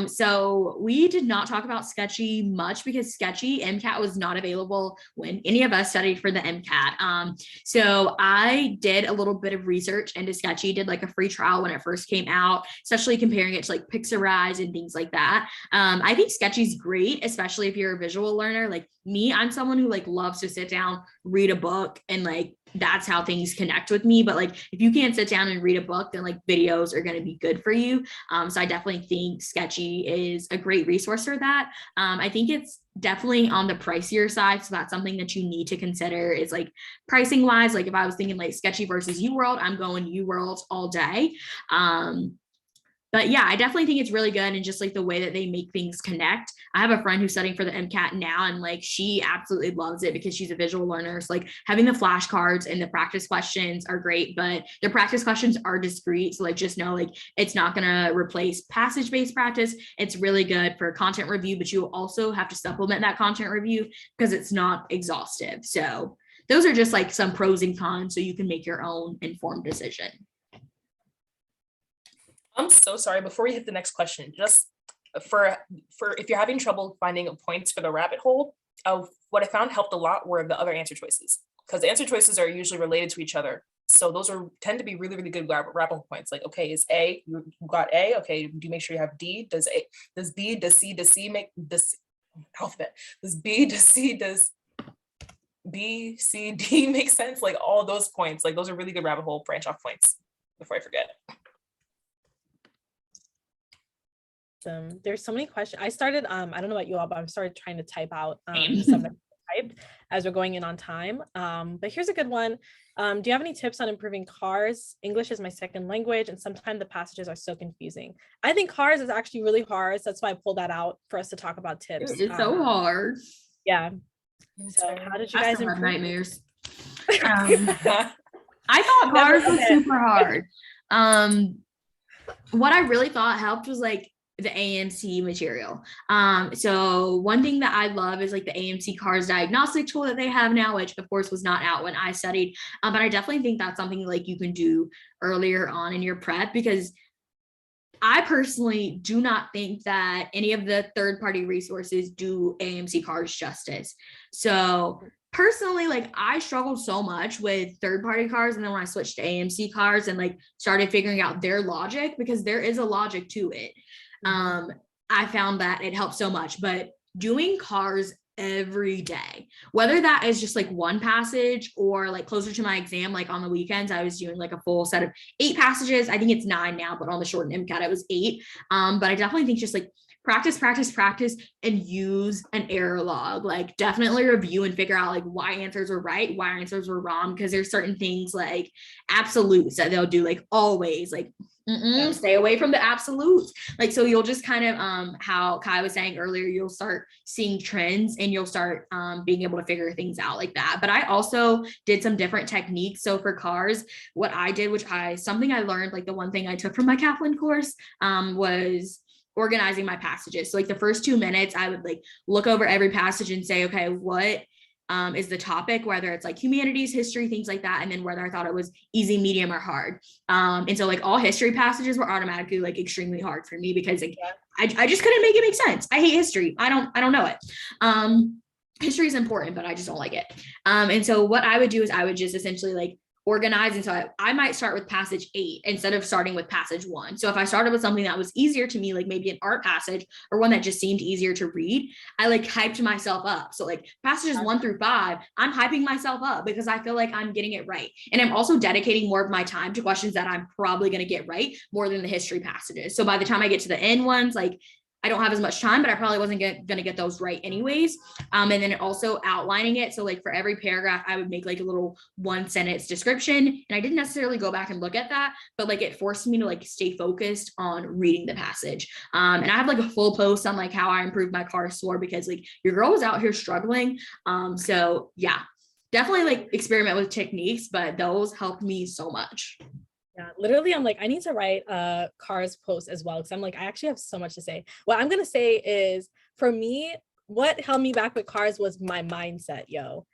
So we did not talk about Sketchy much because Sketchy MCAT was not available when any of us studied for the MCAT. So I did a little bit of research into Sketchy, did like a free trial when it first came out, especially comparing it to like Pixarize and things like that. I think Sketchy's great, especially if you're a visual learner. Like me, I'm someone who like loves to sit down, read a book, and like that's how things connect with me. But like if you can't sit down and read a book, then like videos are going to be good for you. So I definitely think Sketchy is a great resource for that. I think it's definitely on the pricier side, so that's something that you need to consider is like pricing wise. Like if I was thinking like Sketchy versus UWorld, I'm going UWorld all day. But yeah, I definitely think it's really good, and just like the way that they make things connect. I have a friend who's studying for the MCAT now, and like she absolutely loves it because she's a visual learner. So like having the flashcards and the practice questions are great, but the practice questions are discrete. So like just know like it's not gonna replace passage-based practice. It's really good for content review, but you also have to supplement that content review because it's not exhaustive. So those are just like some pros and cons so you can make your own informed decision. I'm so sorry. Before we hit the next question, just for if you're having trouble finding points for the rabbit hole, what I found helped a lot were the other answer choices, because the answer choices are usually related to each other. So those tend to be really, really good rabbit hole points. Like, okay, is A, you got A? Okay, do you make sure you have D? Does B, does C, does C make this alphabet? Does B, does C, does B, C, D make sense? Like all those points, like those are really good rabbit hole branch off points before I forget. There's so many questions. I started, I don't know about you all, but I started trying to type out some that I typed as we're going in on time. But here's a good one. Do you have any tips on improving CARS? English is my second language, and sometimes the passages are so confusing. I think CARS is actually really hard. So that's why I pulled that out for us to talk about tips. It's so hard. Yeah. So how did you guys improve? Nightmares. I thought CARS was super hard. What I really thought helped was like the AMC material. So one thing that I love is like the AMC CARS diagnostic tool that they have now, which of course was not out when I studied. But I definitely think that's something like you can do earlier on in your prep, because I personally do not think that any of the third-party resources do AMC CARS justice. So personally, like I struggled so much with third-party CARS, and then when I switched to AMC CARS and like started figuring out their logic, because there is a logic to it, I found that it helped so much. But doing CARS every day, whether that is just like one passage or like closer to my exam, like on the weekends I was doing like a full set of 8 passages. I think it's 9 now, but on the shortened MCAT it was 8. But I definitely think just like practice, and use an error log. Like definitely review and figure out like why answers were right, why answers were wrong, because there's certain things like absolutes that they'll do, like always, like stay away from the absolutes. Like, so you'll just kind of, how Kai was saying earlier, you'll start seeing trends and you'll start being able to figure things out like that. But I also did some different techniques. So for CARS, what I did, something I learned, like the one thing I took from my Kaplan course was organizing my passages. So like the first 2 minutes, I would like look over every passage and say, okay, what is the topic, whether it's like humanities, history, things like that, and then whether I thought it was easy, medium, or hard. And so like all history passages were automatically like extremely hard for me, because like I just couldn't make it make sense. I hate history. I don't know it. History is important, but I just don't like it. And so what I would do is I would just essentially like organize. And so I might start with passage 8 instead of starting with passage 1. So if I started with something that was easier to me, like maybe an art passage or one that just seemed easier to read, I like hyped myself up. So like passages 1 through 5, I'm hyping myself up because I feel like I'm getting it right. And I'm also dedicating more of my time to questions that I'm probably going to get right more than the history passages. So by the time I get to the end ones, like I don't have as much time, but I probably wasn't going to get those right anyways. And then also outlining it. So like for every paragraph, I would make like a little 1-sentence description. And I didn't necessarily go back and look at that, but like it forced me to like stay focused on reading the passage. And I have like a full post on like how I improved my CARS score, because like your girl was out here struggling. So yeah, definitely like experiment with techniques, but those helped me so much. Yeah, literally, I'm like, I need to write a CARS post as well, because I'm like, I actually have so much to say. What I'm going to say is, for me, what held me back with cars was my mindset, yo.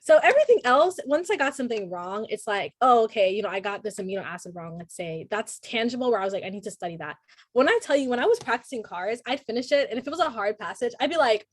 So everything else, once I got something wrong, it's like, oh, okay, you know, I got this amino acid wrong, let's say. That's tangible where I was like, I need to study that. When I tell you, when I was practicing cars, I'd finish it. And if it was a hard passage, I'd be like,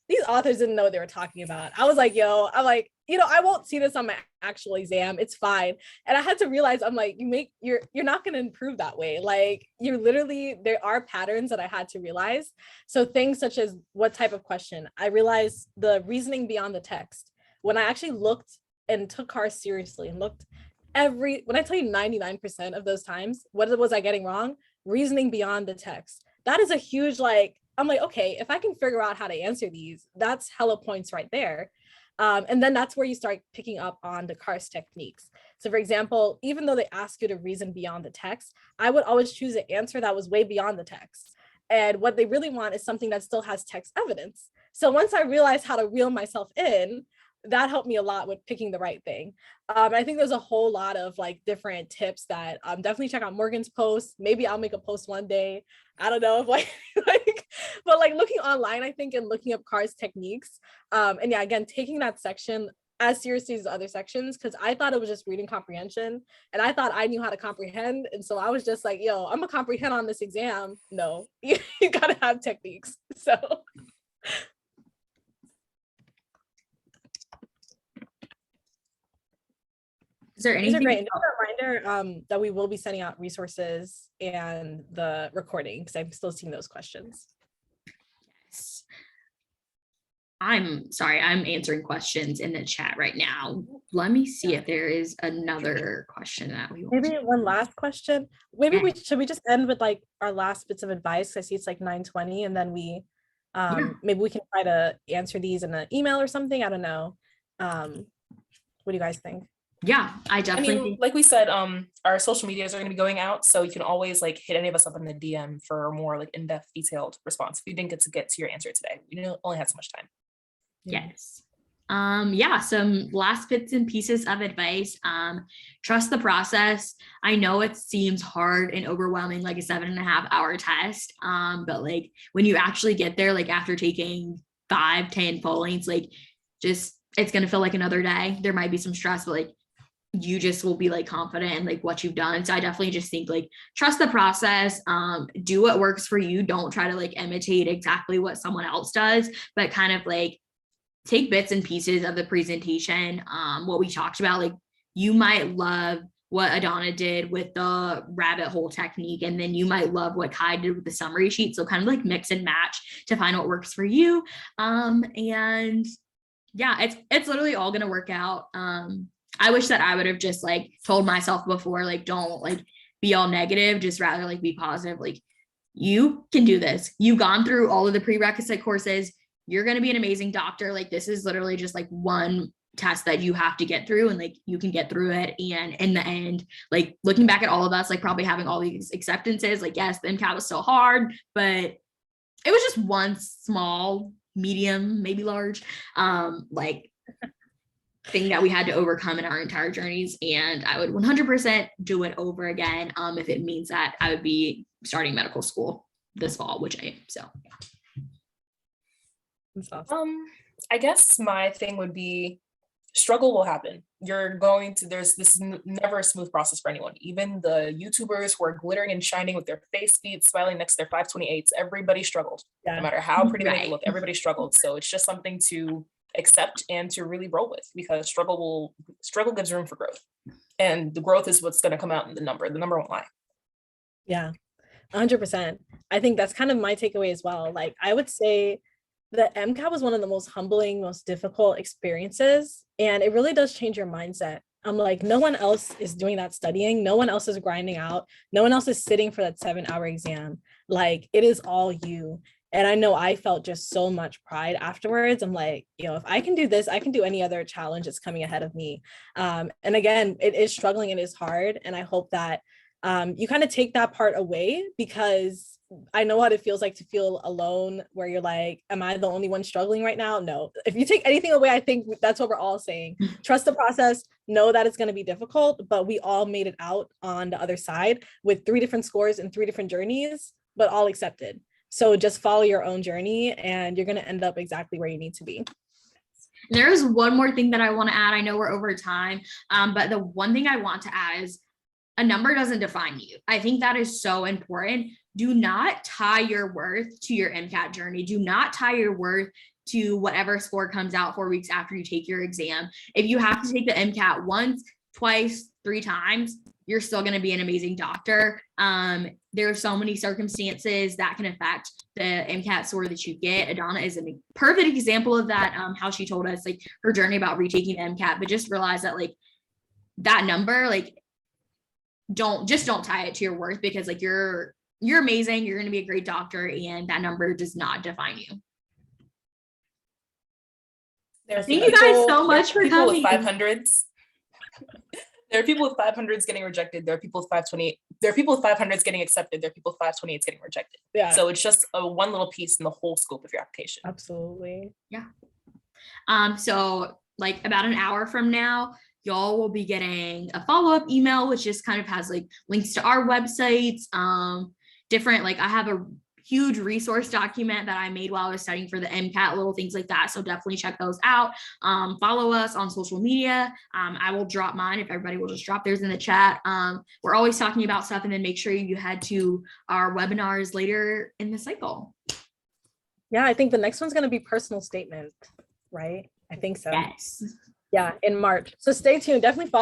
these authors didn't know what they were talking about. I was like, yo, I'm like, you know, I won't see this on my actual exam. It's fine. And I had to realize, I'm like, you're not going to improve that way. Like, you're literally, there are patterns that I had to realize. So things such as what type of question, I realized the reasoning beyond the text. When I actually looked and took cars seriously and looked when I tell you 99% of those times, what was I getting wrong? Reasoning beyond the text. That is a huge, like, I'm like, okay, if I can figure out how to answer these, that's hella points right there. And then that's where you start picking up on the CARS techniques. So for example, even though they ask you to reason beyond the text, I would always choose an answer that was way beyond the text. And what they really want is something that still has text evidence. So once I realized how to reel myself in, that helped me a lot with picking the right thing. I think there's a whole lot of like different tips that definitely check out Morgan's post. Maybe I'll make a post one day. I don't know if but like looking online, I think, and looking up CARS techniques. And yeah, again, taking that section as seriously as the other sections, because I thought it was just reading comprehension and I thought I knew how to comprehend. And so I was just like, yo, I'm gonna comprehend on this exam. No, you gotta have techniques. So. Is there anything? Great. Just a reminder that we will be sending out resources and the recording because I'm still seeing those questions. Yes. I'm sorry, I'm answering questions in the chat right now. Let me see if there is another question that we want. Maybe one last question. Maybe should we just end with like our last bits of advice? I see it's like 9:20 and then we maybe we can try to answer these in an email or something. I don't know. What do you guys think? Yeah, I definitely think, like we said, our social medias are going to be going out, so you can always like hit any of us up in the DM for a more like in-depth, detailed response. If you didn't get to your answer today, you only had so much time. Yes. Some last bits and pieces of advice. Trust the process. I know it seems hard and overwhelming, like a 7.5 hour test. But like when you actually get there, like after taking 5-10 pollings, like just it's gonna feel like another day. There might be some stress, but like you just will be like confident in like what you've done. So I definitely just think like trust the process, do what works for you. Don't try to like imitate exactly what someone else does, but kind of like take bits and pieces of the presentation. What we talked about, like you might love what Adanna did with the rabbit hole technique, and then you might love what Kai did with the summary sheet. So kind of like mix and match to find what works for you. And yeah, it's literally all gonna work out. I wish that I would have just like told myself before, like, don't like be all negative, just rather like be positive. Like you can do this. You've gone through all of the prerequisite courses. You're going to be an amazing doctor. Like this is literally just like one test that you have to get through, and like you can get through it. And in the end, like looking back at all of us, like probably having all these acceptances, like, yes, the MCAT was so hard, but it was just one small, medium, maybe large, like thing that we had to overcome in our entire journeys. And I would 100% do it over again if it means that I would be starting medical school this fall, which I am. So I guess my thing would be struggle will happen. This is never a smooth process for anyone. Even the YouTubers who are glittering and shining with their face feet smiling next to their 528s, everybody struggled. No matter how pretty they look, everybody struggled. So it's just something to accept and to really roll with, because struggle gives room for growth, and the growth is what's going to come out in the number won't lie. Yeah, 100%. I think that's kind of my takeaway as well. Like I would say the MCAT was one of the most humbling, most difficult experiences, and it really does change your mindset. I'm like, no one else is doing that studying, no one else is grinding out, no one else is sitting for that 7-hour exam. Like it is all you. And I know I felt just so much pride afterwards. I'm like, if I can do this, I can do any other challenge that's coming ahead of me. And again, it is struggling, it is hard. And I hope that you kind of take that part away, because I know what it feels like to feel alone, where you're like, am I the only one struggling right now? No. If you take anything away, I think that's what we're all saying. Trust the process, know that it's going to be difficult, but we all made it out on the other side with 3 different scores and 3 different journeys, but all accepted. So just follow your own journey and you're going to end up exactly where you need to be. There's one more thing that I want to add. I know we're over time, but the one thing I want to add is a number doesn't define you. I think that is so important. Do not tie your worth to your MCAT journey. Do not tie your worth to whatever score comes out 4 weeks after you take your exam. If you have to take the MCAT once, twice, 3 times, you're still going to be an amazing doctor. There are so many circumstances that can affect the MCAT score that you get. Adanna is a perfect example of that, how she told us like her journey about retaking MCAT, but just realize that like that number, like don't tie it to your worth, because like you're amazing. You're going to be a great doctor, and that number does not define you. Thank you guys so much for coming. With 500s. There are people with 500s getting rejected. There are people with 520. There are people with 500s getting accepted. There are people with 528s getting rejected. Yeah. So it's just one little piece in the whole scope of your application. Absolutely. Yeah. So like about an hour from now, y'all will be getting a follow-up email, which just kind of has like links to our websites, different, like I have a huge resource document that I made while I was studying for the MCAT, little things like that. So definitely check those out. Follow us on social media. I will drop mine if everybody will just drop theirs in the chat. We're always talking about stuff, and then make sure you head to our webinars later in the cycle. Yeah, I think the next one's going to be personal statement, right? I think so. Yes. Yeah, in March. So stay tuned. Definitely follow